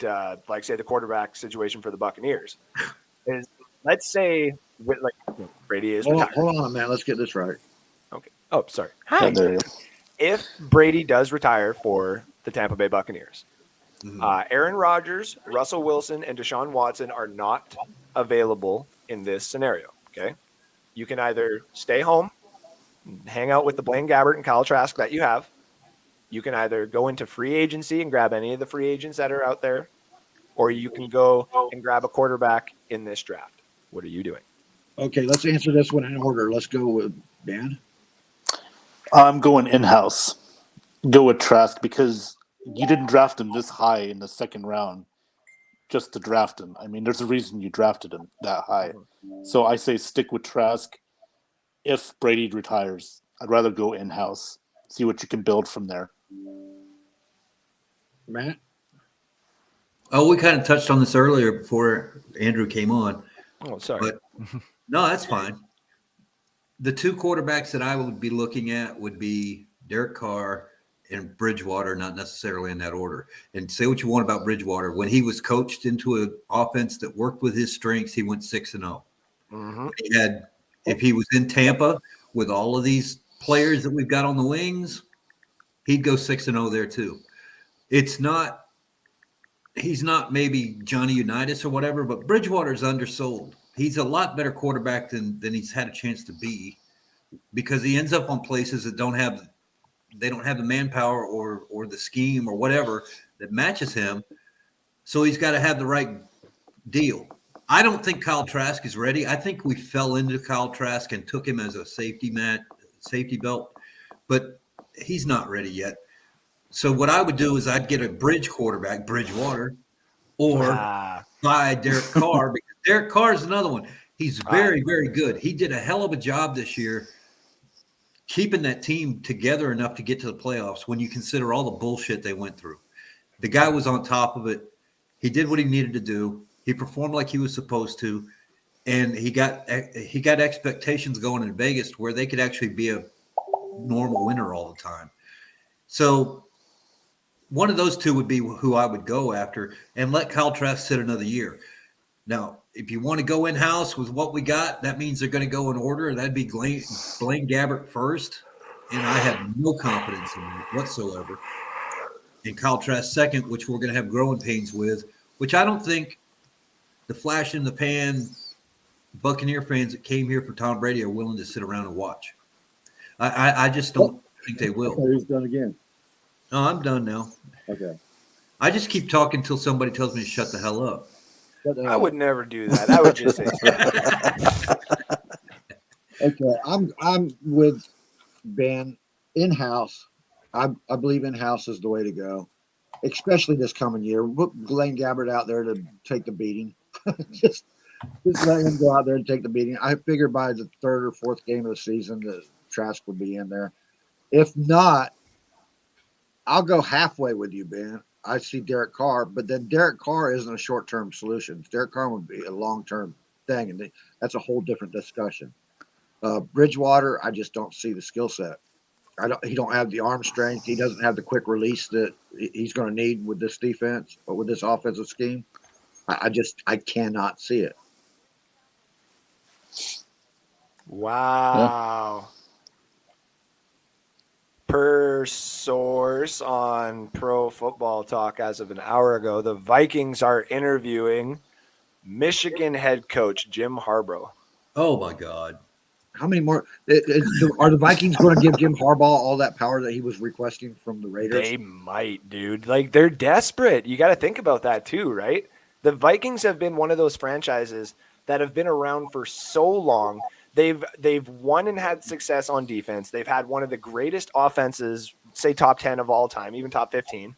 say, the quarterback situation for the Buccaneers. Let's say, Brady is retired. Hold on a minute. Let's get this right. Okay. Oh, sorry. Hi. There you go. If Brady does retire for the Tampa Bay Buccaneers, Aaron Rodgers, Russell Wilson, and Deshaun Watson are not available in this scenario. Okay, you can either stay home, hang out with the Blaine Gabbert and Kyle Trask that you have. You can either go into free agency and grab any of the free agents that are out there, or you can go and grab a quarterback in this draft. What are you doing? Okay, let's answer this one in order. Let's go with Dan. I'm going in-house. Go with Trask because you didn't draft him this high in the second round just to draft him. I mean, there's a reason you drafted him that high. So I say stick with Trask. If Brady retires, I'd rather go in-house. See what you can build from there. Matt? Oh, we kind of touched on this earlier before Andrew came on. Oh, sorry. But no, that's fine. The two quarterbacks that I would be looking at would be Derek Carr and Bridgewater, not necessarily in that order. And say what you want about Bridgewater. When he was coached into an offense that worked with his strengths, he went 6-0. Mm-hmm. If he was in Tampa with all of these players that we've got on the wings, he'd go 6-0 there too. It's not he's not maybe Johnny Unitas or whatever, but Bridgewater's undersold. He's a lot better quarterback than he's had a chance to be, because he ends up on places that don't have the manpower or the scheme or whatever that matches him. So he's got to have the right deal. I don't think Kyle Trask is ready. I think we fell into Kyle Trask and took him as a safety belt, but he's not ready yet. So what I would do is I'd get a bridge quarterback, Bridgewater, or buy Derek Carr, because Derek Carr is another one. He's very, very good. He did a hell of a job this year keeping that team together enough to get to the playoffs when you consider all the bullshit they went through. The guy was on top of it. He did what he needed to do. He performed like he was supposed to, and he got expectations going in Vegas where they could actually be a normal winner all the time. So one of those two would be who I would go after, and let Kyle Trask sit another year. Now, if you want to go in-house with what we got, that means they're going to go in order. That'd be Blaine Gabbert first, and I have no confidence in that whatsoever. And Kyle Trask second, which we're going to have growing pains with, which I don't think the flash in the pan Buccaneer fans that came here for Tom Brady are willing to sit around and watch. I just don't think they will. Okay, who's done again? No, I'm done now. Okay. I just keep talking until somebody tells me to shut the hell up. I would never do that. I would just say. Okay, I'm with Ben. In-house, I believe in-house is the way to go, especially this coming year. Put Blaine Gabbert out there to take the beating. just let him go out there and take the beating. I figure by the third or fourth game of the season, the Trask will be in there. If not, I'll go halfway with you, Ben. I see Derek Carr, but then Derek Carr isn't a short-term solution. Derek Carr would be a long-term thing, and that's a whole different discussion. Bridgewater, I just don't see the skill set. He don't have the arm strength. He doesn't have the quick release that he's going to need with this defense, but with this offensive scheme, I cannot see it. Wow. Per source on Pro Football Talk as of an hour ago, the Vikings are interviewing Michigan head coach Jim Harbaugh. Oh, my God. How many more are the Vikings going to give Jim Harbaugh all that power that he was requesting from the Raiders? They might, dude. Like, they're desperate. You got to think about that too, right? The Vikings have been one of those franchises that have been around for so long. They've won and had success on defense. They've had one of the greatest offenses, say top 10 of all time, even top 15.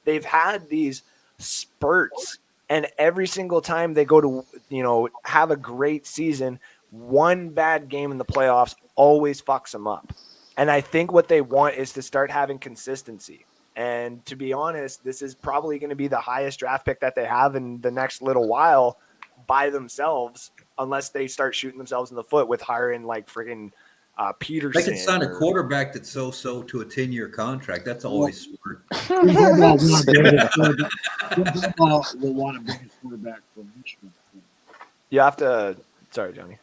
They've had these spurts, and every single time they go to, have a great season, one bad game in the playoffs always fucks them up. And I think what they want is to start having consistency. And to be honest, this is probably going to be the highest draft pick that they have in the next little while by themselves, unless they start shooting themselves in the foot with hiring like friggin' Peterson. They can sign a quarterback that's so to a 10-year contract. That's always smart. Jim Harbaugh will want to bring his quarterback from Michigan. You have to. Sorry, Johnny.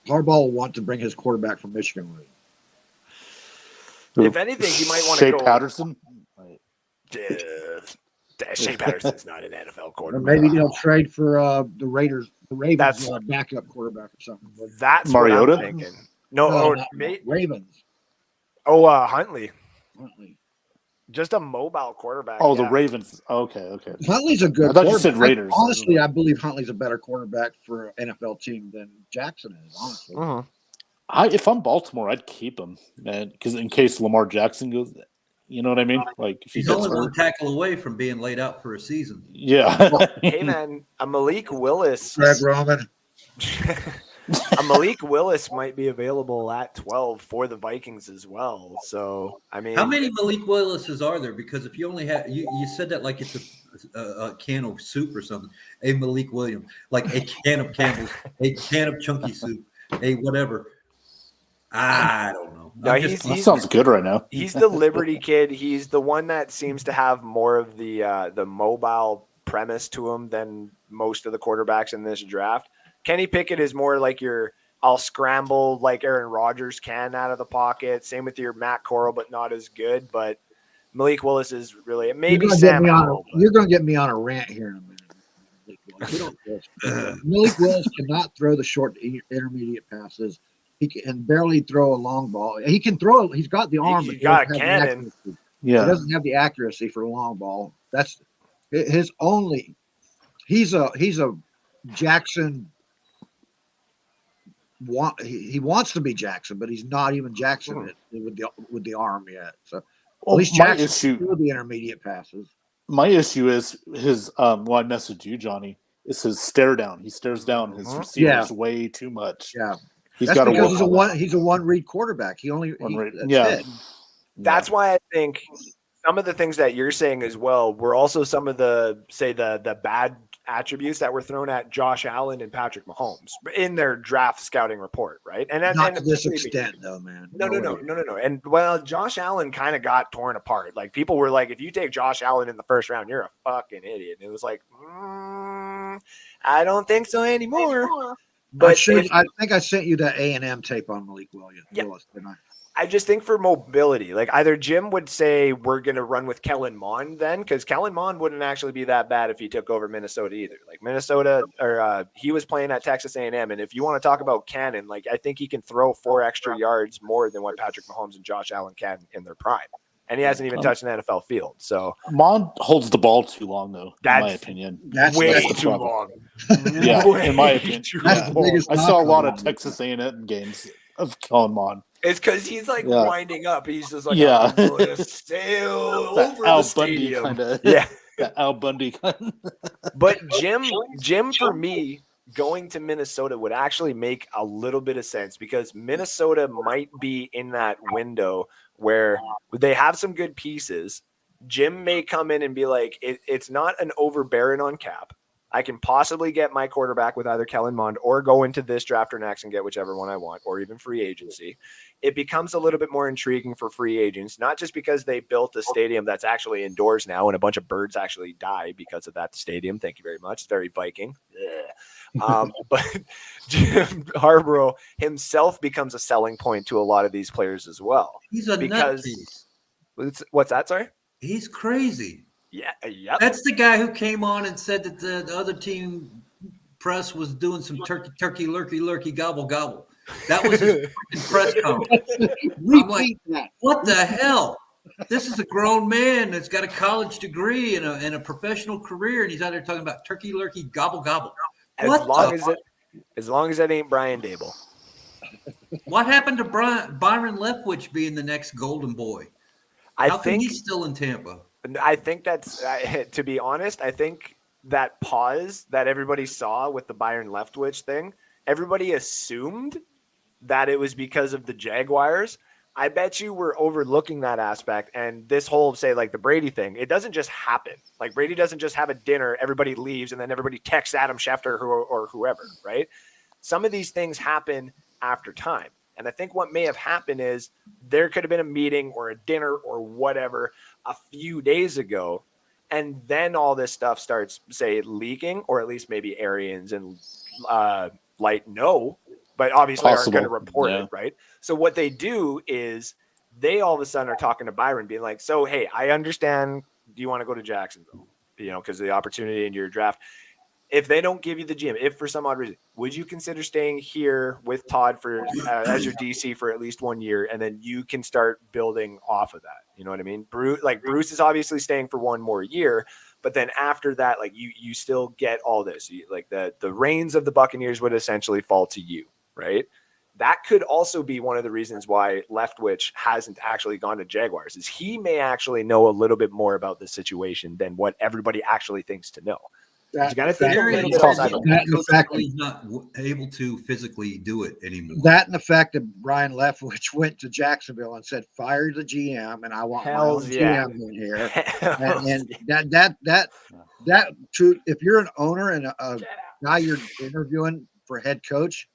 Harbaugh will want to bring his quarterback from Michigan with him. If anything, you might want to Shea go. Patterson. Shea Patterson's not an NFL Or quarterback. maybe they'll trade for the Ravens That's- backup quarterback or something. That's Mariota? what I'm thinking. No, not mate. Ravens. Huntley. Huntley. Just a mobile quarterback. Oh, the yeah. Ravens. Okay. Huntley's a good I thought you quarterback. said Raiders. Honestly, I believe Huntley's a better quarterback for an NFL team than Jackson is, honestly. Mhm. If I'm Baltimore, I'd keep him, man, because in case Lamar Jackson goes, you know what I mean? Like if he He's gets only one hurt. tackle away from being laid out for a season. Yeah. Hey, man, a Malik Willis. Greg Roman. A Malik Willis might be available at 12 for the Vikings as well. So, I mean, How many Malik Willises are there? Because if you only have you said that like it's a can of soup or something. A Malik Williams, like a can of Campbell's, a can of chunky soup, a whatever. I don't know. No, That sounds good right now. he's the Liberty kid. He's the one that seems to have more of the mobile premise to him than most of the quarterbacks in this draft. Kenny Pickett is more like I'll scramble like Aaron Rodgers can out of the pocket. Same with your Matt Corral, but not as good. But Malik Willis is really You're maybe gonna get Sam me on. Howell. You're going to get me on a rant here in a minute. Malik Willis cannot throw the short intermediate passes. He can barely throw a long ball. He can throw. He's got the arm, He but he got a doesn't have the cannon. accuracy. Yeah. He doesn't have the accuracy for a long ball. That's his only. He's a Jackson. He wants to be Jackson, but he's not even Jackson with the arm yet. So at least Jackson can throw the intermediate passes. My issue is his well, I messaged you, Johnny. It's his stare down. He stares down his receivers way too much. Yeah, he's got to work because on that. he's a one read quarterback. That's it. That's why I think some of the things that you're saying as well were also some of the bad attributes that were thrown at Josh Allen and Patrick Mahomes in their draft scouting report, right? And not to this extent, though, man. No. And well, Josh Allen kind of got torn apart. Like people were like, if you take Josh Allen in the first round, you're a fucking idiot. And it was like, I don't think so anymore. But I think I sent you that A&M tape on Malik Willis, didn't I? I just think for mobility, like either Jim would say we're going to run with Kellen Mond then, because Kellen Mond wouldn't actually be that bad if he took over Minnesota either. Like Minnesota, or he was playing at Texas A&M, and if you want to talk about cannon, like I think he can throw 4 extra yards more than what Patrick Mahomes and Josh Allen can in their prime, and he hasn't even touched an NFL field. So Mond holds the ball too long, though. In my opinion, that's way too long. Yeah, in my opinion, I saw a lot of Texas A&M games of Kellen Mond. It's because he's like winding up. He's just like, I'm going to sail over Al the stadium. Bundy kind of, Al Bundy kind of. But Jim, for me, going to Minnesota would actually make a little bit of sense because Minnesota might be in that window where they have some good pieces. Jim may come in and be like, it's not an overbearing on cap. I can possibly get my quarterback with either Kellen Mond or go into this draft or next and get whichever one I want, or even free agency. It becomes a little bit more intriguing for free agents, not just because they built a stadium that's actually indoors now and a bunch of birds actually die because of that stadium. Thank you very much. It's very Viking. But Jim Harbaugh himself becomes a selling point to a lot of these players as well. He's a nutcase. What's that? Sorry? He's crazy. Yeah, yep. That's the guy who came on and said that the other team press was doing some turkey, lurky, gobble, gobble. That was his press conference. I'm like, what the hell? This is a grown man that's got a college degree and a professional career, and he's out there talking about turkey, lurky, gobble, gobble. As long as it ain't Brian Dable. What happened to Byron Leftwich being the next golden boy? How think he's still in Tampa? I think that's, to be honest, I think that pause that everybody saw with the Byron Leftwich thing, everybody assumed that it was because of the Jaguars. I bet you we're overlooking that aspect. And this whole, say, like the Brady thing, it doesn't just happen. Like Brady doesn't just have a dinner, everybody leaves, and then everybody texts Adam Schefter or whoever, right? Some of these things happen after time. And I think what may have happened is there could have been a meeting or a dinner or whatever a few days ago. And then all this stuff starts, say, leaking, or at least maybe Arians and Light know, but obviously aren't going to report it, right? So what they do is they all of a sudden are talking to Byron being like, so, hey, I understand. Do you want to go to Jacksonville? Because of the opportunity in your draft. If they don't give you the GM, if for some odd reason, would you consider staying here with Todd for as your DC for at least 1 year, and then you can start building off of that? You know what I mean? Bruce is obviously staying for 1 more year, but then after that, like you still get all this. The reins of the Buccaneers would essentially fall to you, right? That could also be one of the reasons why Leftwich hasn't actually gone to Jaguars, is he may actually know a little bit more about the situation than what everybody actually thinks to know. The fact that he's not able to physically do it anymore. That and the fact that Brian Leftwich went to Jacksonville and said, "Fire the GM, and I want my own GM in here." and that true. If you're an owner and a guy you're interviewing for head coach,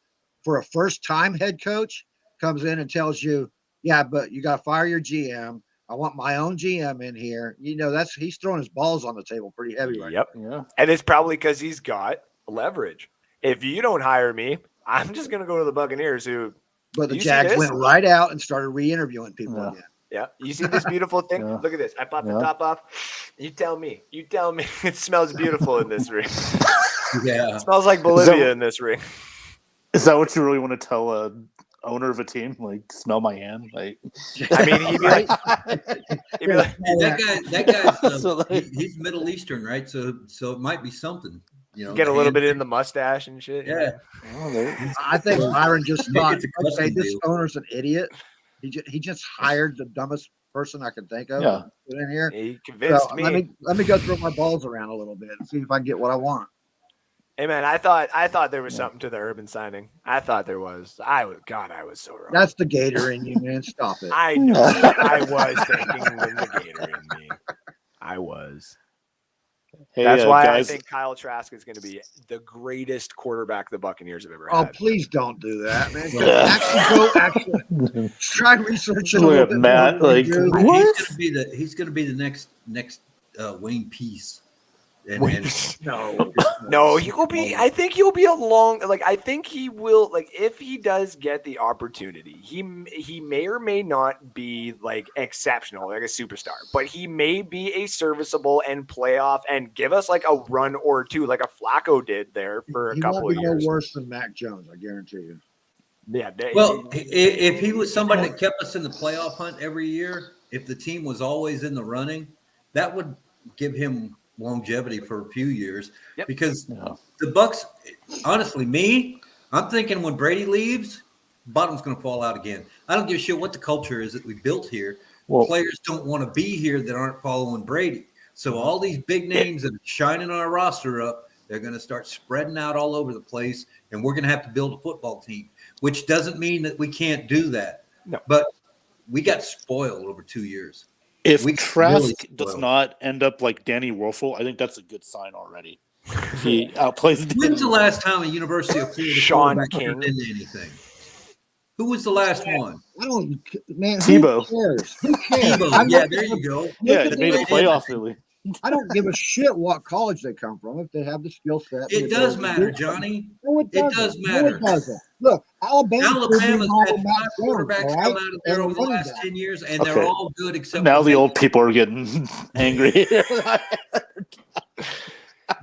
for a first-time head coach comes in and tells you, "Yeah, but you got to fire your GM. I want my own GM in here." He's throwing his balls on the table pretty heavy right now. Yeah. And it's probably because he's got leverage. If you don't hire me, I'm just going to go to the Buccaneers. But the Jags went right out and started re-interviewing people again. Yeah. You see this beautiful thing? Yeah. Look at this. I popped the Yeah. top off. You tell me. It smells beautiful in this ring. Yeah. It smells like Bolivia in this ring. Is that what you really want to tell a owner of a team? Like, smell my hand? Like, I mean, he'd be like, That guy's So, like- he's Middle Eastern, right? So it might be something. You know, get a the little hand bit in thing. the mustache and shit. Yeah. oh, there- I think Byron just Maybe thought, it's a okay, custom this deal. owner's an idiot. He just hired the dumbest person I could think of Yeah. to put in here. He convinced So me. let me go throw my balls around a little bit and see if I can get what I want. Hey man, I thought there was something to the Urban signing. I thought there was. I was so wrong. That's the Gator in you, man. Stop it. I know. I was thinking when the Gator in me. I was. Hey, That's why guys, I think Kyle Trask is going to be the greatest quarterback the Buccaneers have ever Oh, had. please don't do that, man. Yeah. Actually try researching a Look little at bit Matt, more than like, you do. what? He's gonna be the next Wayne Peace. And, No, he will be. I think he'll be a long. Like I think he will. Like if he does get the opportunity, he may or may not be like exceptional, like a superstar, but he may be a serviceable and playoff and give us like a run or two, like a Flacco did there for a He couple won't of be no years. worse than Mac Jones, I guarantee you. Yeah. Well, if he was somebody that kept us in the playoff hunt every year, if the team was always in the running, that would give him longevity for a few years. Yep. Because Yeah. the Bucks, honestly, I'm thinking when Brady leaves, bottom's going to fall out again. I don't give a shit what the culture is that we built here. Well- Players don't want to be here that aren't following Brady. So all these big names that are shining our roster up, they're going to start spreading out all over the place, and we're going to have to build a football team, which doesn't mean that we can't do that. No. But we got spoiled over 2 years. If We Trask really does spoiled. not end up like Danny Werfel, I think that's a good sign already. If he outplays Danny. When's the last time a University of Florida Sean quarterback King. turned into anything? Who was the last one? I don't, man. Tebow. Who cares? Who cares? Tebow. I'm Yeah, looking there for- you go. Yeah, at they made a the- playoff really. I don't give a shit what college they come from if they have the skill set. It does matter, Johnny. No, it It doesn't. does No, matter. it doesn't. Look, Alabama's Alabama's had Mac 5 Jones, quarterbacks all right? come out of there And over the running last back. 10 years, and they're Okay. all good except Now for the Baker. old people are getting angry.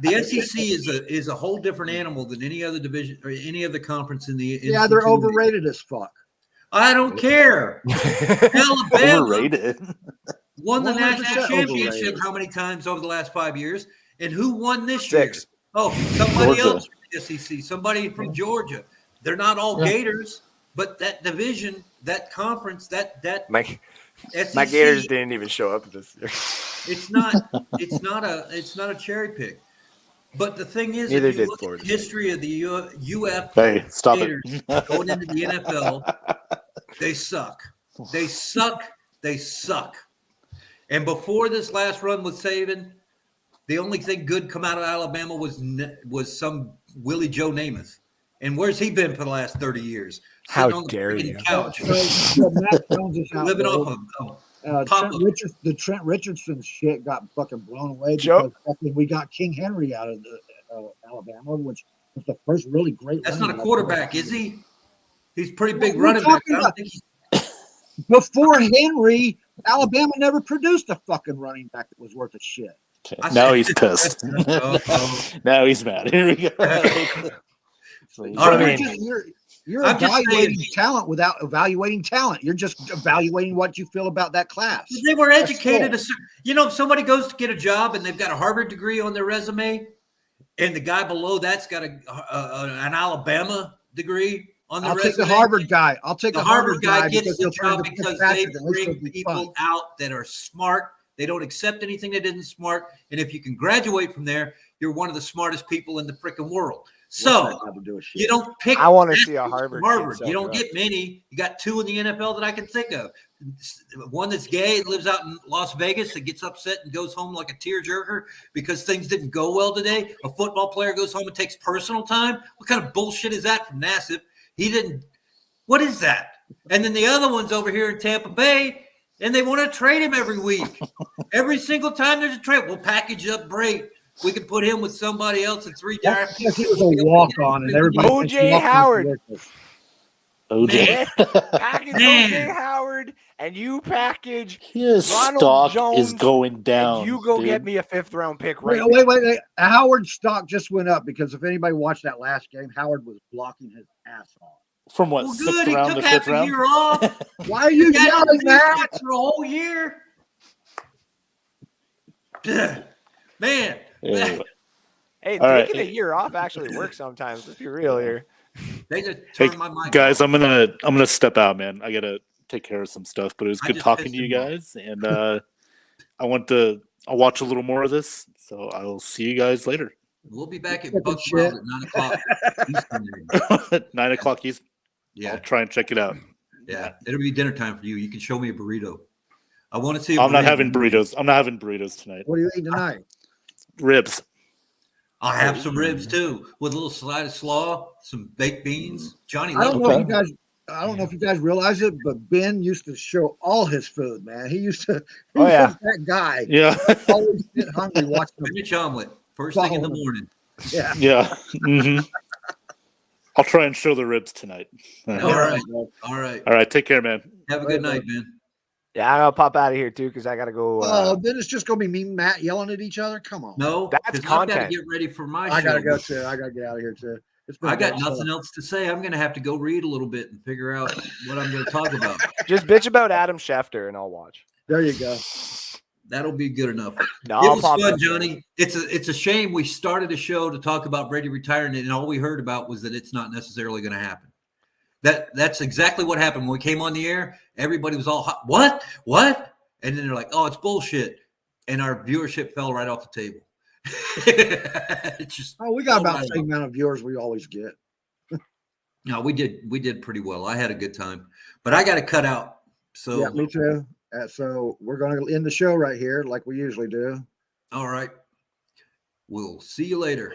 The SEC is a whole different animal than any other division or any other conference in the Yeah, they're NCAA. overrated as fuck. I don't care. Alabama Overrated. won the 100% national championship overrated. how many times over the last 5 years? And who won this year? 6. Oh, somebody Georgia. else from the SEC, somebody from Georgia. They're not all Gators, but that division, that conference, that My SEC, Gators didn't even show up this year. it's not a cherry pick. But the thing is, Neither if you did look Florida at the history of the UF Hey, stop Gators it. going into the NFL, they suck. They suck. They suck. And before this last run with Saban, the only thing good come out of Alabama was some Willie Joe Namath. And where's he been for the last 30 years? How Sitting on the dare freaking you. couch, So Mac Jones is out living there. off of Papa. The Trent Richardson shit got fucking blown away Joe- because fucking we got King Henry out of the Alabama, which was the first really great. That's running not a back. quarterback, is he? He's a pretty big What are running you back. talking I don't about? think he's Before Henry, Alabama never produced a fucking running back that was worth a shit. Okay, I now said- he's pissed. Oh, Now he's mad. Here we go. So, All So right. you're I'm just evaluating saying- talent without evaluating talent. You're just evaluating what you feel about that class. They were That's educated. cool. If somebody goes to get a job and they've got a Harvard degree on their resume, and the guy below that's got an Alabama degree on their I'll resume. take the Harvard guy. I'll take The Harvard guy gets because the he'll turn job to because Fitzpatrick they and this will bring be people fun. out that are smart. They don't accept anything that isn't smart. And if you can graduate from there, you're one of the smartest people in the freaking world. What's that So got to do with shit? you don't pick. I wanna see a athletes Harvard from kid Harvard. sell You don't drugs. get many. You got 2 in the NFL that I can think of. One that's gay, lives out in Las Vegas, that gets upset and goes home like a tearjerker because things didn't go well today. A football player goes home and takes personal time. What kind of bullshit is that from Nassib? He didn't. What is that? And then the other one's over here in Tampa Bay, and they want to trade him every week. Every single time there's a trade, we'll package up Brait. We can put him with somebody else in 3 That's draft. because he was a walk-on, and everybody thinks O.J. walk-ons are Howard. worthless. OJ. Package Man. OJ Howard, and you package His Ronald stock is Jones, going down. and you go dude. get me a 5th round pick right Wait. Howard's stock just went up because if anybody watched that last game, Howard was blocking his ass off. From what, Well, 6th good. He round took to half 5th a round? year off. Why are you He had yelling to that? for a whole year. Man. Anyway. Hey, All right. taking a year off actually works sometimes. Let's be real here. They just Hey, turned my mic guys, off. I'm gonna step out, man. I gotta take care of some stuff, but it was I good just talking pissed to you him off. guys, and I'll watch a little more of this, so I'll see you guys later. We'll be back at Fucking Buck shit. Wild at 9 o'clock. Eastern. 9 o'clock East. Yeah, I'll try and check it out. yeah. It'll be dinner time for you. You can show me a burrito. I want to see. I'm not having burritos. I'm not having burritos tonight. What are you eating tonight? Ribs. I'll have some ribs too, with a little slide of slaw, some baked beans. Johnny, I don't loves know if Okay. you guys. I don't know if you guys realize it, but Ben used to show all his food. Man, he used to. He Oh, was yeah. that guy. Yeah. Always get hungry watching them. spinach omelet first thing in the morning. Yeah. Yeah. hmm I'll try and show the ribs tonight. All All right, all right. right. Take care, man. Have a good night, man. Yeah, I'll pop out of here too because I gotta go. Oh, then it's just gonna be me and Matt yelling at each other. Come on. No, That's 'cause I've got to content. get ready for my show. I gotta go too. I gotta get out of here too. It's been I a got good nothing show. else to say. I'm going to have to go read a little bit and figure out what I'm going to talk about. Just bitch about Adam Schefter and I'll watch. There you go. That'll be good enough. No, It I'll was pop fun, up. Johnny. It's a shame we started a show to talk about Brady retiring, and all we heard about was that it's not necessarily going to happen. That's exactly what happened when we came on the air. Everybody was all hot. What? And then they're like, "Oh, it's bullshit," and our viewership fell right off the table. It's just We got fell about right the same off. amount of viewers we always get. No, we did pretty well. I had a good time, but I got to cut out. So Yeah, me too. So we're gonna end the show right here, like we usually do. all right, we'll see you later.